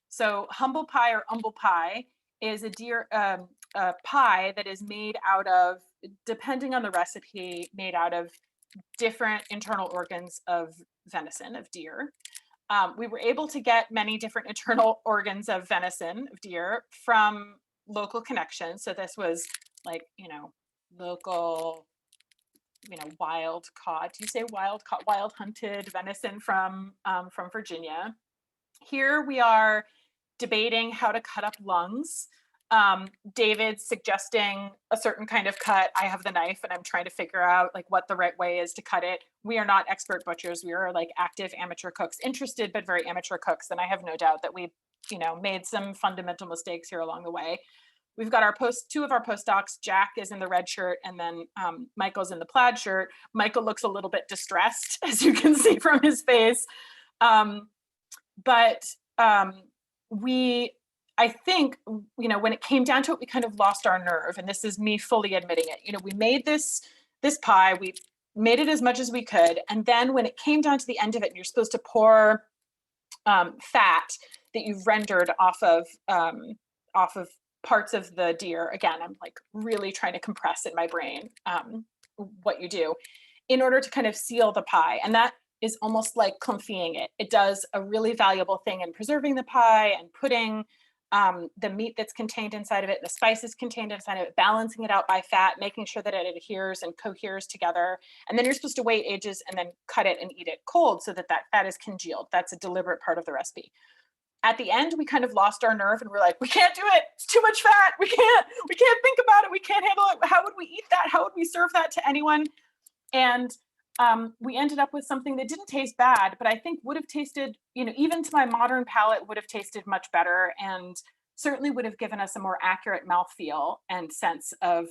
B: So humble pie or humble pie is a pie that is made out of, depending on the recipe, made out of different internal organs of venison, of deer. We were able to get many different internal organs of venison, of deer, from local connections. So this was like, local wild caught. Do you say wild caught? Wild hunted venison from Virginia. Here we are debating how to cut up lungs. David's suggesting a certain kind of cut. I have the knife and I'm trying to figure out like what the right way is to cut it. We are not expert butchers. We are like active amateur cooks, interested but very amateur cooks. And I have no doubt that we, made some fundamental mistakes here along the way. We've got two of our postdocs. Jack is in the red shirt, and then Michael's in the plaid shirt. Michael looks a little bit distressed, as you can see from his face. I think, when it came down to it, we kind of lost our nerve, and this is me fully admitting it. We made this pie, we made it as much as we could, and then when it came down to the end of it, and you're supposed to pour fat that you've rendered off of parts of the deer. Again, I'm like really trying to compress in my brain what you do in order to kind of seal the pie, and that is almost like confying it. It does a really valuable thing in preserving the pie and putting the meat that's contained inside of it, the spices contained inside of it, balancing it out by fat, making sure that it adheres and coheres together. And then you're supposed to wait ages and then cut it and eat it cold so that fat is congealed. That's a deliberate part of the recipe. At the end, we kind of lost our nerve and we're like, we can't do it. It's too much fat. We can't think about it. We can't handle it. How would we eat that? How would we serve that to anyone? And we ended up with something that didn't taste bad, but I think would have tasted, even to my modern palate, would have tasted much better, and certainly would have given us a more accurate mouthfeel and sense of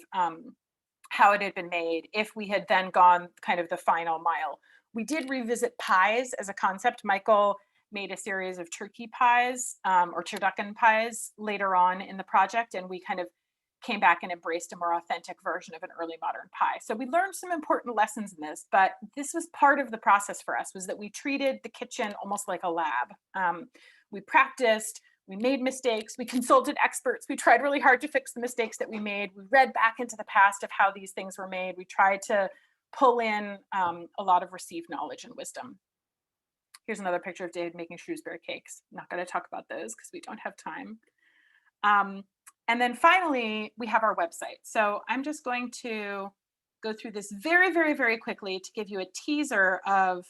B: how it had been made if we had then gone kind of the final mile. We did revisit pies as a concept. Michael made a series of turkey pies or turducken pies later on in the project, and we kind of came back and embraced a more authentic version of an early modern pie. So we learned some important lessons in this, but this was part of the process for us, was that we treated the kitchen almost like a lab. We practiced, we made mistakes, we consulted experts, we tried really hard to fix the mistakes that we made. We read back into the past of how these things were made. We tried to pull in a lot of received knowledge and wisdom. Here's another picture of David making Shrewsbury cakes. I'm not going to talk about those because we don't have time. And then finally, we have our website. So I'm just going to go through this very, very, very quickly to give you a teaser of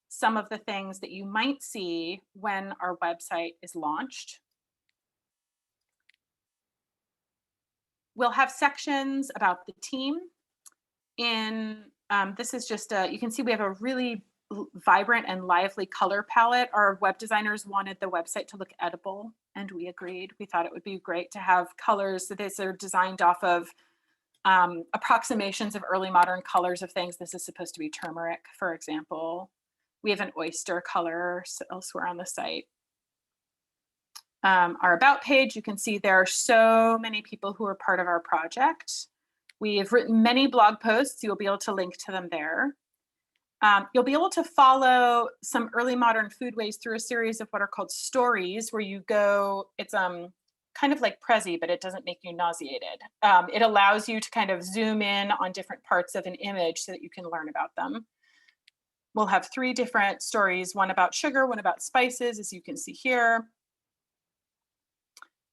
B: some of the things that you might see when our website is launched. We'll have sections about the team. This is just you can see we have a really vibrant and lively color palette. Our web designers wanted the website to look edible, and we agreed. We thought it would be great to have colors that are designed off of approximations of early modern colors of things. This is supposed to be turmeric, for example. We have an oyster color elsewhere on the site. Our about page, you can see there are so many people who are part of our project. We have written many blog posts. You'll be able to link to them there. You'll be able to follow some early modern foodways through a series of what are called stories, where you go, it's kind of like Prezi, but it doesn't make you nauseated. It allows you to kind of zoom in on different parts of an image so that you can learn about them. We'll have 3 different stories, one about sugar, one about spices, as you can see here.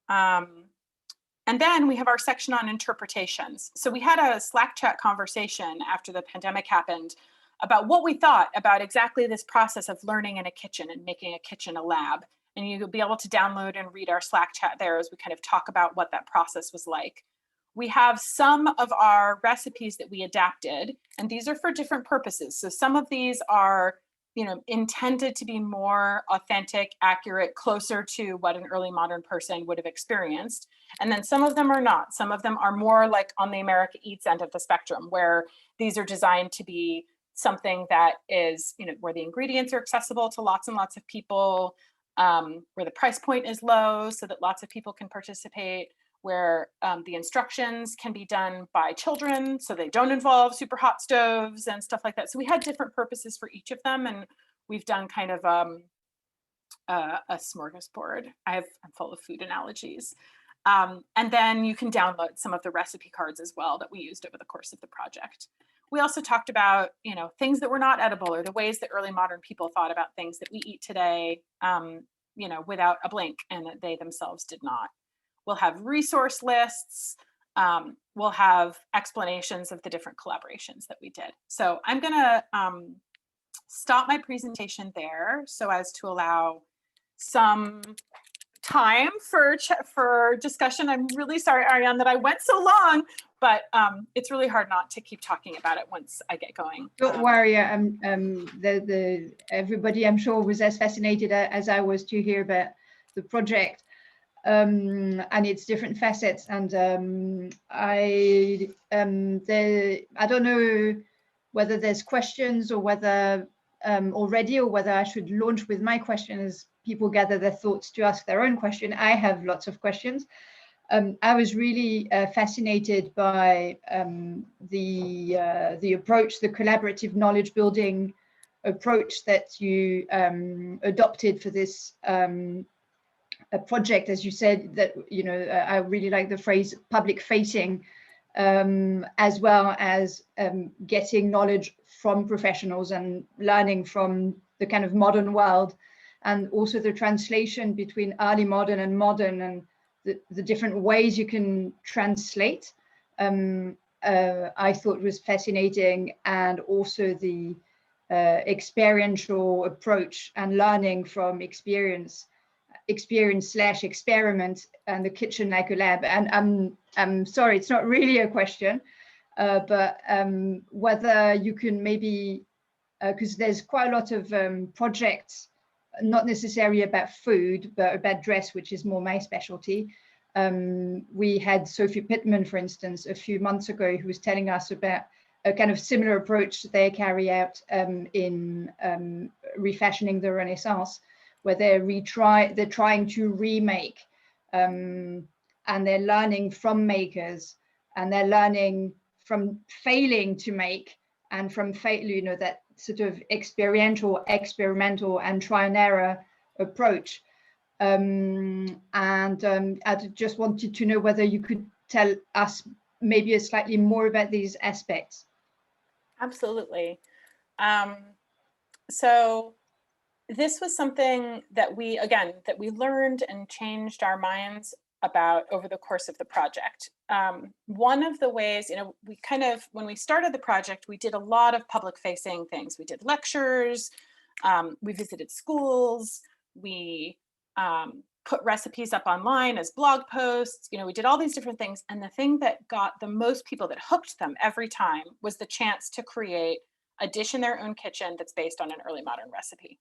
B: And then we have our section on interpretations. So we had a Slack chat conversation after the pandemic happened about what we thought about exactly this process of learning in a kitchen and making a kitchen a lab. And you'll be able to download and read our Slack chat there as we kind of talk about what that process was like. We have some of our recipes that we adapted, and these are for different purposes. So some of these are, intended to be more authentic, accurate, closer to what an early modern person would have experienced. And then some of them are not. Some of them are more like on the America Eats end of the spectrum, where these are designed to be something that is, where the ingredients are accessible to lots and lots of people, where the price point is low so that lots of people can participate, where the instructions can be done by children so they don't involve super hot stoves and stuff like that. So we had different purposes for each of them, and we've done kind of a smorgasbord. I'm full of food analogies. And then you can download some of the recipe cards as well that we used over the course of the project. We also talked about, things that were not edible, or the ways that early modern people thought about things that we eat today, without a blink, and that they themselves did not. We'll have resource lists. will have explanations of the different collaborations that we did. So I'm gonna stop my presentation there so as to allow some time for discussion. I'm really sorry, Ariane, that I went so long, but it's really hard not to keep talking about it once I get going.
A: Don't worry, everybody I'm sure was as fascinated as I was to hear about the project and its different facets. And I don't know whether there's questions or whether already, or whether I should launch with my question as people gather their thoughts to ask their own question. I have lots of questions. I was really fascinated by the approach, the collaborative knowledge building approach that you adopted for this project. As you said, that, you know, I really like the phrase public facing, as well as getting knowledge from professionals and learning from the kind of modern world, and also the translation between early modern and modern, and the different ways you can translate, I thought was fascinating. And also the experiential approach and learning from experience / experiment, and the kitchen like a lab. And I'm sorry, it's not really a question, but whether you can maybe, because there's quite a lot of projects, not necessarily about food, but about dress, which is more my specialty. We had Sophie Pittman, for instance, a few months ago, who was telling us about a kind of similar approach they carry out in refashioning the Renaissance, where they're trying to remake, and they're learning from makers, and they're learning from failing to make, and from you know, that sort of experiential, experimental, and try and error approach. I just wanted to know whether you could tell us maybe a slightly more about these aspects.
B: Absolutely. So this was something that we learned and changed our minds about over the course of the project. One of the ways, you know, when we started the project, we did a lot of public facing things. We did lectures, we visited schools, we put recipes up online as blog posts, you know, we did all these different things. And the thing that got the most people, that hooked them every time, was the chance to create a dish in their own kitchen that's based on an early modern recipe.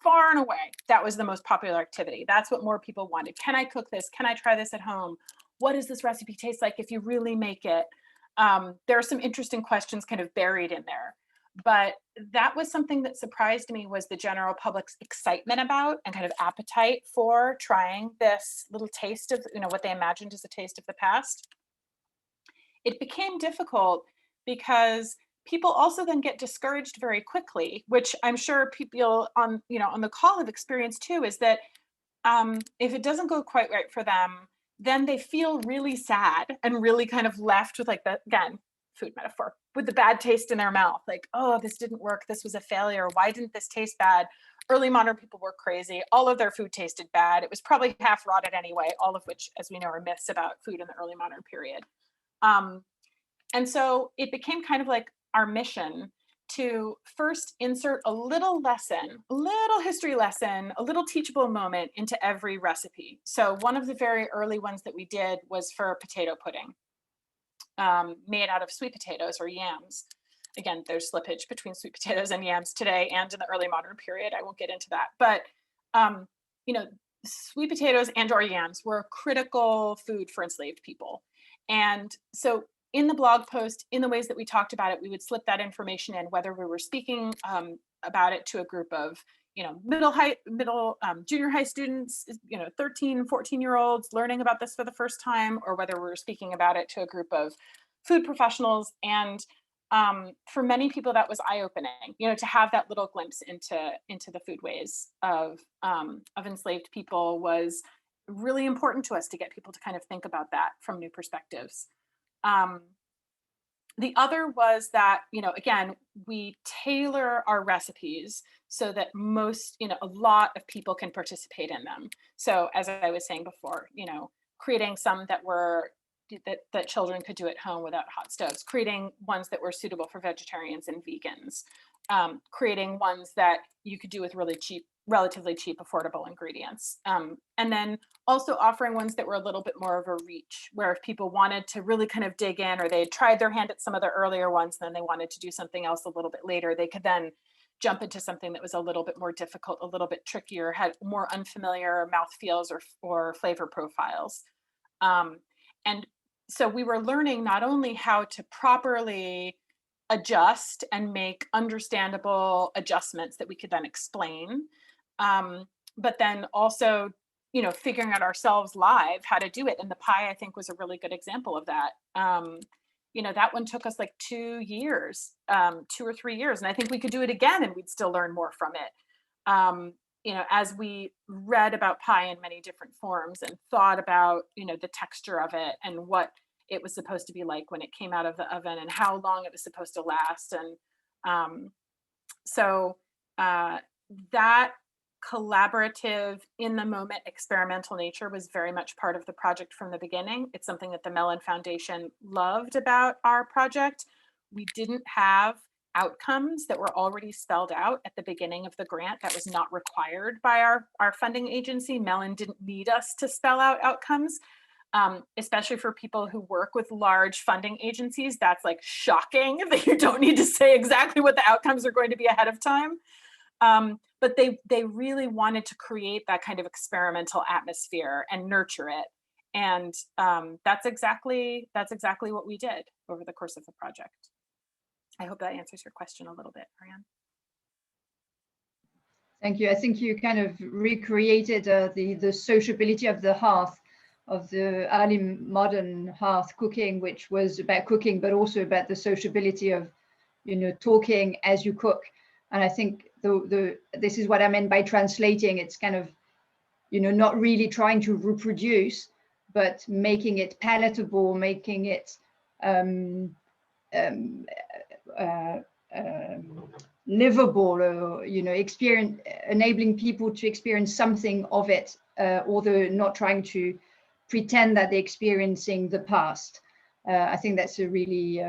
B: Far and away, that was the most popular activity. That's what more people wanted. Can I cook this? Can I try this at home? What does this recipe taste like if you really make it? There are some interesting questions kind of buried in there. But that was something that surprised me, was the general public's excitement about and kind of appetite for trying this little taste of, you know, what they imagined as a taste of the past. It became difficult because people also then get discouraged very quickly, which I'm sure people on the call have experienced too, is that if it doesn't go quite right for them, then they feel really sad and really kind of left with, like, the, again, food metaphor, with the bad taste in their mouth. Like, oh, this didn't work. This was a failure. Why didn't this taste bad? Early modern people were crazy. All of their food tasted bad. It was probably half rotted anyway, all of which, as we know, are myths about food in the early modern period. And so it became kind of like our mission to first insert a little lesson, a little history lesson, a little teachable moment into every recipe. So one of the very early ones that we did was for potato pudding, made out of sweet potatoes or yams. Again, there's slippage between sweet potatoes and yams today and in the early modern period. I won't get into that. But, you know, sweet potatoes and or yams were a critical food for enslaved people. And so in the blog post, in the ways that we talked about it, we would slip that information in, whether we were speaking about it to a group of, you know, junior high students, you know, 13, 14-year-olds learning about this for the first time, or whether we were speaking about it to a group of food professionals. And for many people, that was eye-opening, you know, to have that little glimpse into the food ways of enslaved people was really important to us, to get people to kind of think about that from new perspectives. The other was that, you know, again, we tailor our recipes so that a lot of people can participate in them. So as I was saying before, you know, creating some that were that children could do at home without hot stoves, creating ones that were suitable for vegetarians and vegans, creating ones that you could do with relatively cheap, affordable ingredients. And then also offering ones that were a little bit more of a reach, where if people wanted to really kind of dig in, or they had tried their hand at some of the earlier ones, and then they wanted to do something else a little bit later, they could then jump into something that was a little bit more difficult, a little bit trickier, had more unfamiliar mouthfeels or flavor profiles. And so we were learning not only how to properly adjust and make understandable adjustments that we could then explain, but then also, you know, figuring out ourselves live how to do it. And the pie, I think, was a really good example of that. You know, that one took us like 2 years, 2 or 3 years. And I think we could do it again and we'd still learn more from it. You know, as we read about pie in many different forms and thought about, you know, the texture of it and what it was supposed to be like when it came out of the oven and how long it was supposed to last. And so that collaborative, in the moment, experimental nature was very much part of the project from the beginning. It's something that the Mellon Foundation loved about our project. We didn't have outcomes that were already spelled out at the beginning of the grant. That was not required by our funding agency. Mellon didn't need us to spell out outcomes, especially for people who work with large funding agencies. That's like shocking that you don't need to say exactly what the outcomes are going to be ahead of time. But they really wanted to create that kind of experimental atmosphere and nurture it. And that's exactly what we did over the course of the project. I hope that answers your question a little bit, Ariane.
A: Thank you. I think you kind of recreated the sociability of the hearth, of the early modern hearth cooking, which was about cooking, but also about the sociability of, you know, talking as you cook. And I think this is what I meant by translating. It's kind of, you know, not really trying to reproduce, but making it palatable, making it livable, or, you know, enabling people to experience something of it, although not trying to pretend that they're experiencing the past. I think that's a really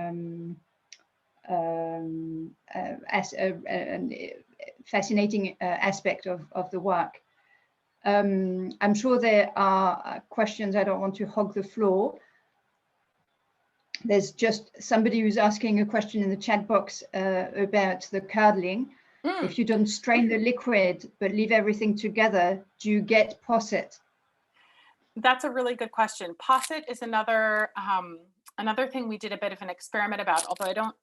A: fascinating aspect of the work. I'm sure there are questions. I don't want to hog the floor. There's just somebody who's asking a question in the chat box about the curdling. If you don't strain the liquid but leave everything together, do you get posset?
B: That's a really good question. Posset is another thing we did a bit of an experiment about, although I don't,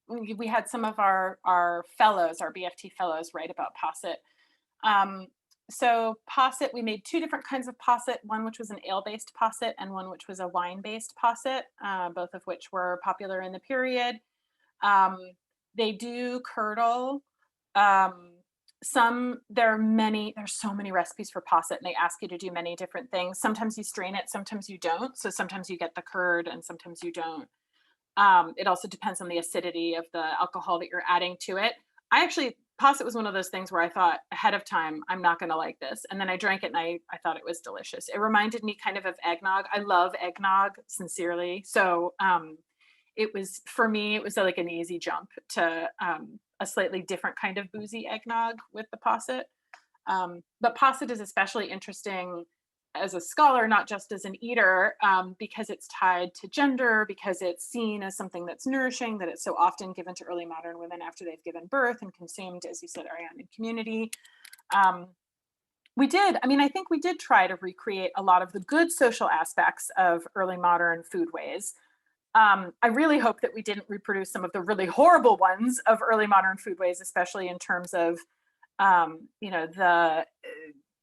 B: we had some of our fellows, our BFT fellows, write about posset. So posset, we made 2 different kinds of posset, one which was an ale-based posset and one which was a wine-based posset, both of which were popular in the period. They do curdle. There's so many recipes for posset, and they ask you to do many different things. Sometimes you strain it, sometimes you don't. So sometimes you get the curd and sometimes you don't. It also depends on the acidity of the alcohol that you're adding to it. Posset was one of those things where I thought ahead of time, I'm not going to like this. And then I drank it and I thought it was delicious. It reminded me kind of eggnog. I love eggnog, sincerely. So for me, it was like an easy jump to a slightly different kind of boozy eggnog with the posset. But posset is especially interesting as a scholar, not just as an eater, because it's tied to gender, because it's seen as something that's nourishing, that it's so often given to early modern women after they've given birth and consumed, as you said, Ariane, in community. I think we did try to recreate a lot of the good social aspects of early modern foodways. I really hope that we didn't reproduce some of the really horrible ones of early modern foodways, especially in terms of, the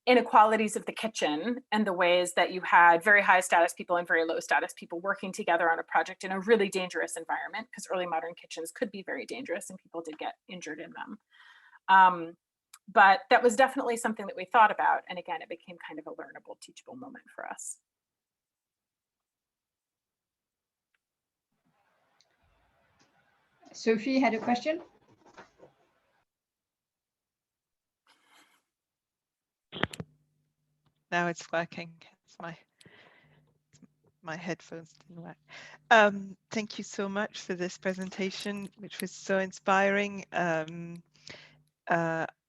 B: inequalities of the kitchen and the ways that you had very high status people and very low status people working together on a project in a really dangerous environment, because early modern kitchens could be very dangerous and people did get injured in them. But that was definitely something that we thought about. And again, it became kind of a learnable, teachable moment for us.
A: Sophie had a question.
C: Now it's working. It's my headphones didn't work. Thank you so much for this presentation, which was so inspiring.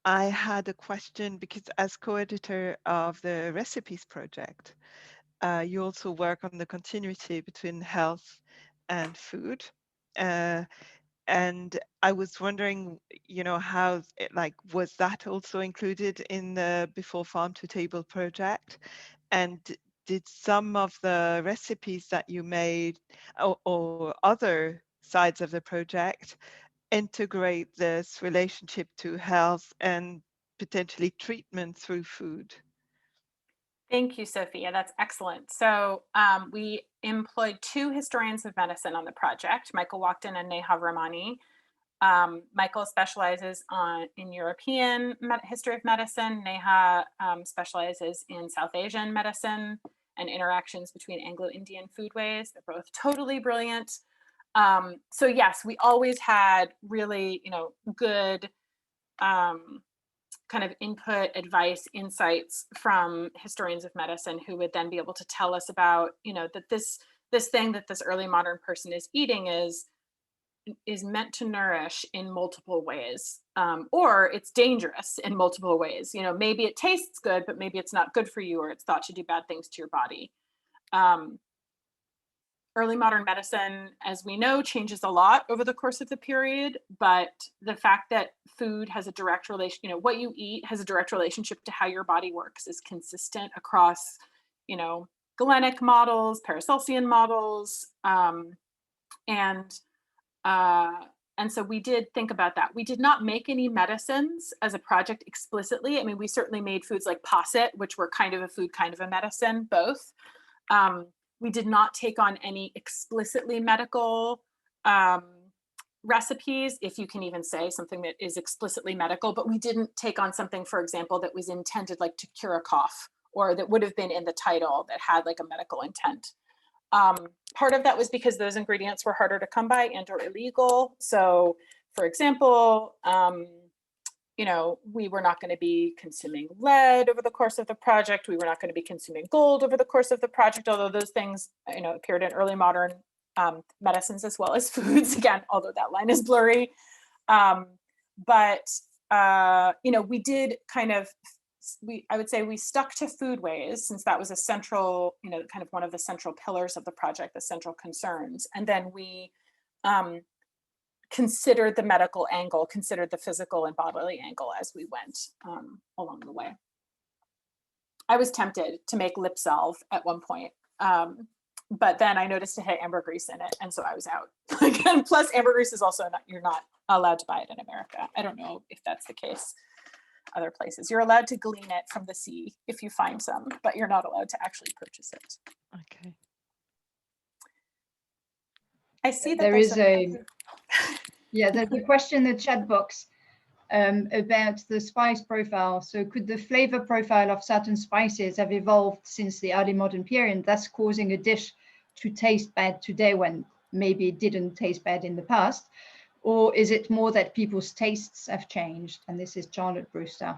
C: I had a question because as co-editor of the Recipes project, you also work on the continuity between health and food. And I was wondering, you know, how, like, was that also included in the Before Farm to Table project? And did some of the recipes that you made or other sides of the project integrate this relationship to health and potentially treatment through food?
B: Thank you, Sophia. That's excellent. So we employed 2 historians of medicine on the project, Michael Walkden and Neha Ramani. Michael specializes in European history of medicine. Neha specializes in South Asian medicine and interactions between Anglo-Indian foodways. They're both totally brilliant. So yes, we always had really, good kind of input, advice, insights from historians of medicine who would then be able to tell us about, that this thing that this early modern person is eating is meant to nourish in multiple ways, or it's dangerous in multiple ways. Maybe it tastes good, but maybe it's not good for you, or it's thought to do bad things to your body. Early modern medicine, as we know, changes a lot over the course of the period, but the fact that food has a direct relation, what you eat has a direct relationship to how your body works is consistent across, Galenic models, Paracelsian models, and so we did think about that. We did not make any medicines as a project explicitly. I mean, we certainly made foods like posset, which were kind of a food, kind of a medicine, both. We did not take on any explicitly medical recipes, if you can even say something that is explicitly medical, but we didn't take on something, for example, that was intended like to cure a cough, or that would have been in the title that had like a medical intent. Part of that was because those ingredients were harder to come by and or illegal. So for example, we were not going to be consuming lead over the course of the project. We were not going to be consuming gold over the course of the project, although those things, appeared in early modern medicines as well as foods, again, although that line is blurry. We did I would say we stuck to foodways, since that was a central, kind of one of the central pillars of the project, the central concerns. And then we considered the medical angle, considered the physical and bodily angle as we went along the way. I was tempted to make lip salve at one point, but then I noticed it had ambergris in it, and so I was out. And plus, ambergris is also you're not allowed to buy it in America. I don't know if that's the case other places. You're allowed to glean it from the sea if you find some, but you're not allowed to actually purchase it.
C: Okay.
B: I see that
A: there's a question in the chat box about the spice profile. So could the flavor profile of certain spices have evolved since the early modern period, thus causing a dish to taste bad today when maybe it didn't taste bad in the past? Or is it more that people's tastes have changed? And this is Charlotte Brewster.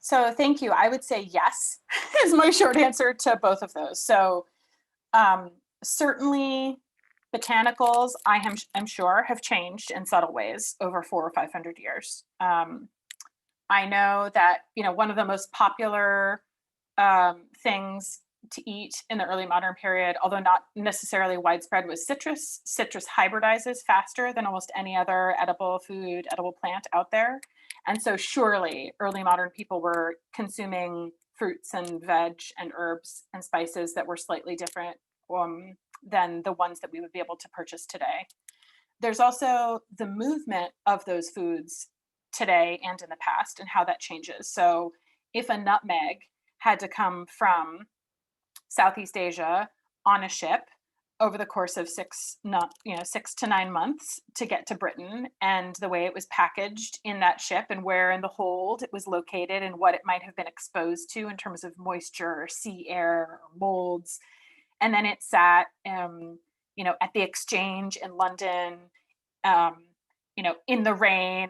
B: So thank you. I would say yes, is my short answer to both of those. So certainly botanicals, I'm sure, have changed in subtle ways over 400 or 500 years. I know that, one of the most popular things to eat in the early modern period, although not necessarily widespread, was citrus. Citrus hybridizes faster than almost any other edible plant out there. And so surely early modern people were consuming fruits and veg and herbs and spices that were slightly different than the ones that we would be able to purchase today. There's also the movement of those foods today and in the past and how that changes. So if a nutmeg had to come from Southeast Asia on a ship over the course of 6 to 9 months to get to Britain, and the way it was packaged in that ship and where in the hold it was located and what it might have been exposed to in terms of moisture or sea air or molds. And then it sat, at the Exchange in London, in the rain,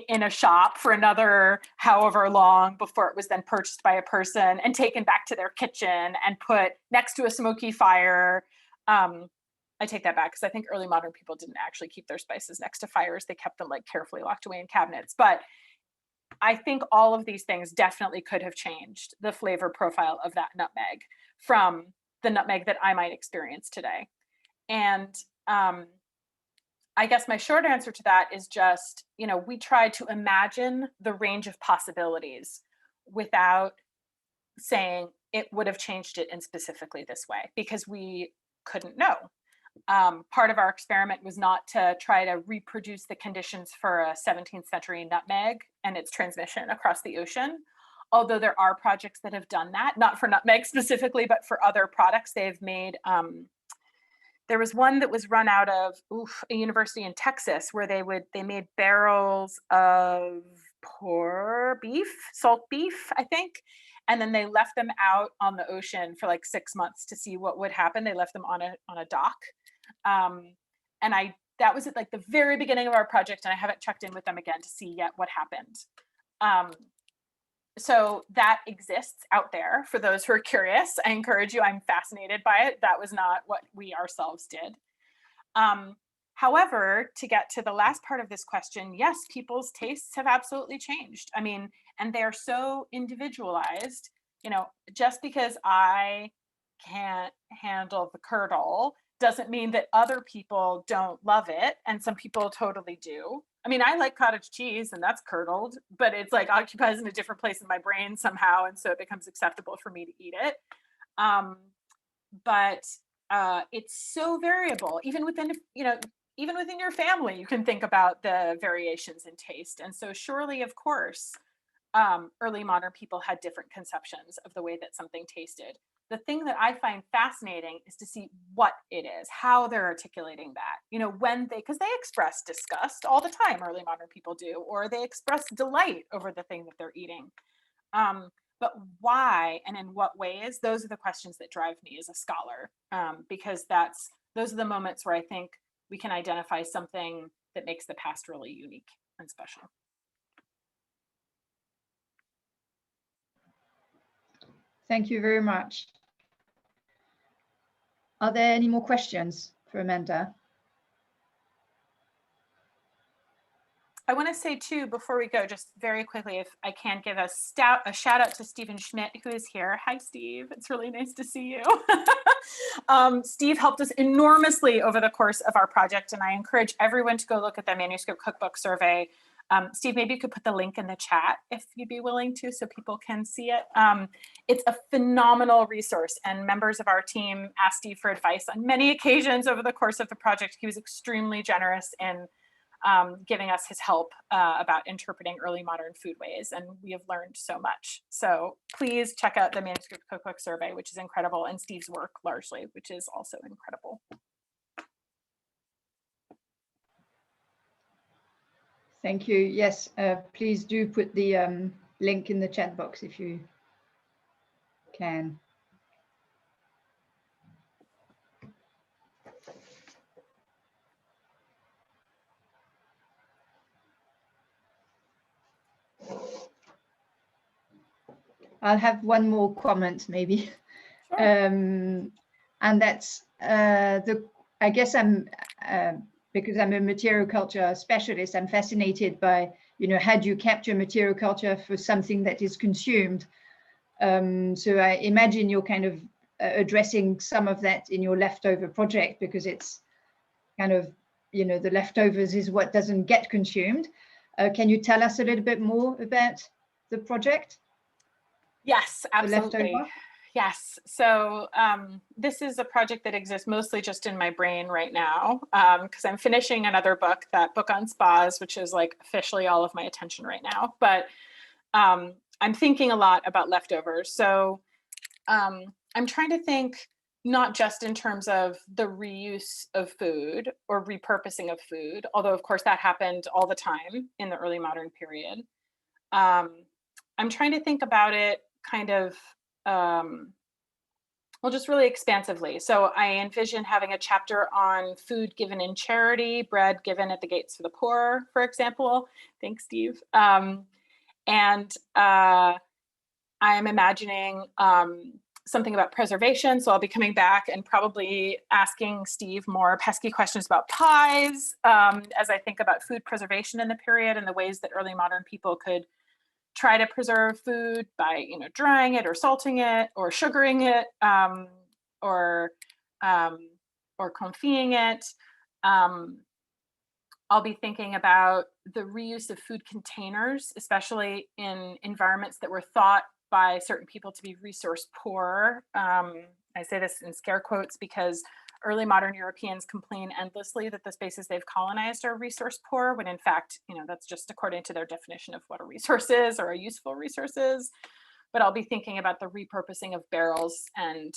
B: in a shop for another however long before it was then purchased by a person and taken back to their kitchen and put next to a smoky fire. I take that back because I think early modern people didn't actually keep their spices next to fires. They kept them like carefully locked away in cabinets. But I think all of these things definitely could have changed the flavor profile of that nutmeg from the nutmeg that I might experience today. And I guess my short answer to that is just, you know, we tried to imagine the range of possibilities without saying it would have changed it in specifically this way, because we couldn't know. Part of our experiment was not to try to reproduce the conditions for a 17th century nutmeg and its transmission across the ocean. Although there are projects that have done that, not for nutmeg specifically, but for other products. They've made, there was one that was run out of a university in Texas where they made barrels of salt beef, I think. And then they left them out on the ocean for like 6 months to see what would happen. They left them on a dock. And that was at like the very beginning of our project, and I haven't checked in with them again to see yet what happened. So that exists out there for those who are curious. I encourage you, I'm fascinated by it. That was not what we ourselves did. However, to get to the last part of this question, yes, people's tastes have absolutely changed. I mean, and they're so individualized, you know, just because I can't handle the curdle doesn't mean that other people don't love it. And some people totally do. I mean, I like cottage cheese and that's curdled, but it's like occupies in a different place in my brain somehow. And so it becomes acceptable for me to eat it. But it's so variable, even within, you know, even within your family, you can think about the variations in taste. And so surely, of course, early modern people had different conceptions of the way that something tasted. The thing that I find fascinating is to see what it is, how they're articulating that, you know, because they express disgust all the time, early modern people do, or they express delight over the thing that they're eating. But why and in what ways, those are the questions that drive me as a scholar, because those are the moments where I think we can identify something that makes the past really unique and special.
A: Thank you very much. Are there any more questions for Amanda?
B: I want to say too, before we go, just very quickly, if I can give a shout out to Stephen Schmidt, who is here. Hi, Steve. It's really nice to see you. Steve helped us enormously over the course of our project, and I encourage everyone to go look at the manuscript cookbook survey. Steve, maybe you could put the link in the chat if you'd be willing to, so people can see it. It's a phenomenal resource, and members of our team asked Steve for advice on many occasions over the course of the project. He was extremely generous in giving us his help about interpreting early modern foodways, and we have learned so much. So please check out the manuscript cookbook survey, which is incredible, and Steve's work largely, which is also incredible.
A: Thank you. Yes, please do put the link in the chat box if you can. I'll have one more comment maybe.
B: Sure.
A: And that's I guess because I'm a material culture specialist, I'm fascinated by, you know, how do you capture material culture for something that is consumed? So I imagine you're kind of addressing some of that in your leftover project, because it's kind of, you know, the leftovers is what doesn't get consumed. Can you tell us a little bit more about the project?
B: Yes, absolutely.
A: Leftover?
B: Yes. So this is a project that exists mostly just in my brain right now, because I'm finishing another book, that book on spas, which is like officially all of my attention right now. But I'm thinking a lot about leftovers. So I'm trying to think not just in terms of the reuse of food or repurposing of food, although of course that happened all the time in the early modern period. I'm trying to think about it kind of well, just really expansively. So I envision having a chapter on food given in charity, bread given at the gates for the poor, for example. Thanks, Steve. And I'm imagining something about preservation. So I'll be coming back and probably asking Steve more pesky questions about pies as I think about food preservation in the period and the ways that early modern people could try to preserve food by, you know, drying it or salting it or sugaring it or confying it. I'll be thinking about the reuse of food containers, especially in environments that were thought by certain people to be resource poor. I say this in scare quotes because early modern Europeans complain endlessly that the spaces they've colonized are resource poor, when in fact, you know, that's just according to their definition of what a resource is or a useful resource is. But I'll be thinking about the repurposing of barrels and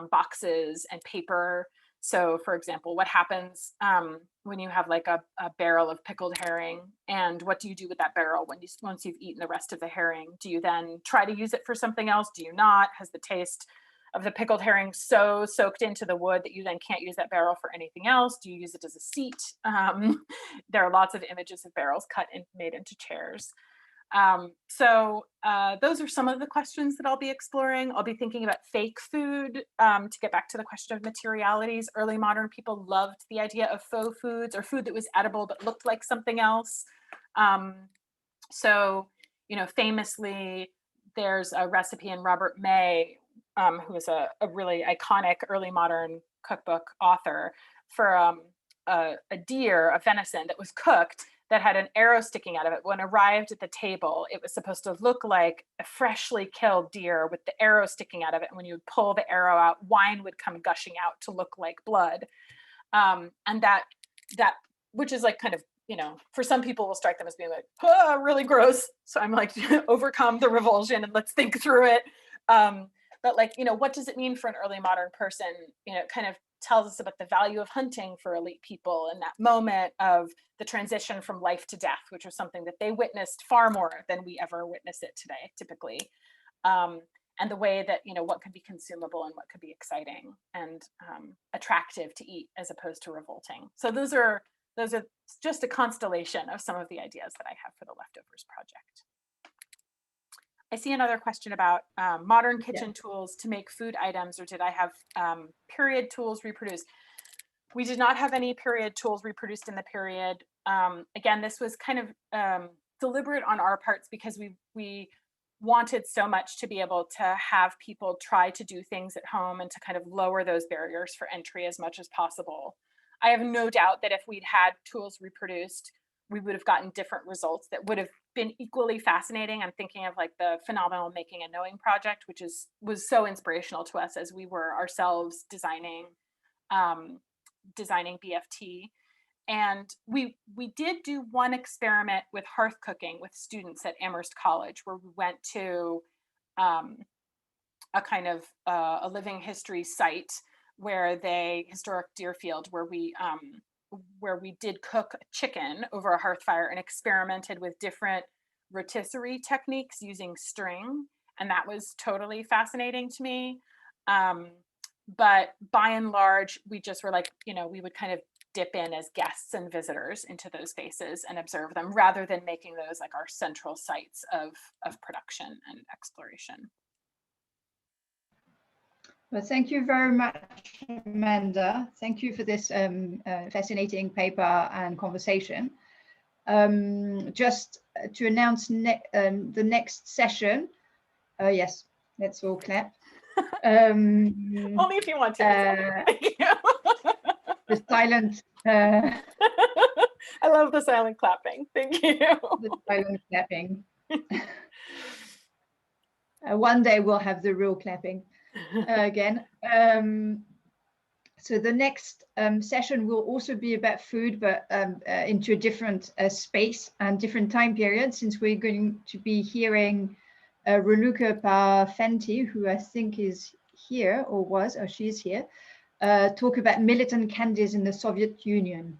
B: boxes and paper. So for example, what happens when you have like a barrel of pickled herring, and what do you do with that barrel once you've eaten the rest of the herring? Do you then try to use it for something else? Do you not? Has the taste of the pickled herring so soaked into the wood that you then can't use that barrel for anything else? Do you use it as a seat? There are lots of images of barrels cut and made into chairs. So those are some of the questions that I'll be exploring. I'll be thinking about fake food to get back to the question of materialities. Early modern people loved the idea of faux foods or food that was edible but looked like something else. So, you know, famously, there's a recipe in Robert May, who is a really iconic early modern cookbook author, for a deer, a venison that was cooked that had an arrow sticking out of it. When it arrived at the table, it was supposed to look like a freshly killed deer with the arrow sticking out of it. And when you would pull the arrow out, wine would come gushing out to look like blood. And that, which is like kind of, you know, for some people will strike them as being like, oh, really gross. So I'm like, overcome the revulsion and let's think through it. But like, you know, what does it mean for an early modern person? You know, it kind of tells us about the value of hunting for elite people and that moment of the transition from life to death, which was something that they witnessed far more than we ever witness it today, typically. And the way that, you know, what could be consumable and what could be exciting and attractive to eat as opposed to revolting. So those are just a constellation of some of the ideas that I have for the Leftovers project. I see another question about modern kitchen tools to make food items, or did I have period tools reproduced? We did not have any period tools reproduced in the period. Again, this was kind of deliberate on our parts because we wanted so much to be able to have people try to do things at home and to kind of lower those barriers for entry as much as possible. I have no doubt that if we'd had tools reproduced, we would have gotten different results that would have been equally fascinating. I'm thinking of like the Phenomenal Making and Knowing project, which was so inspirational to us as we were ourselves designing BFT. And we did do one experiment with hearth cooking with students at Amherst College, where we went to a kind of a living history site historic Deerfield, where we did cook chicken over a hearth fire and experimented with different rotisserie techniques using string. And that was totally fascinating to me. But by and large, we just were like, you know, we would kind of dip in as guests and visitors into those spaces and observe them rather than making those like our central sites of production and exploration.
A: Well, thank you very much, Amanda. Thank you for this fascinating paper and conversation. Just to announce the next session. Yes, let's all clap.
B: Only if you want to. Thank you.
A: The silent.
B: I love the silent clapping. Thank you.
A: The silent clapping. One day we'll have the real clapping again. So the next session will also be about food, but into a different space and different time period, since we're going to be hearing Raluca Parfenti, who I think is here or was, or she's here, talk about militant candies in the Soviet Union.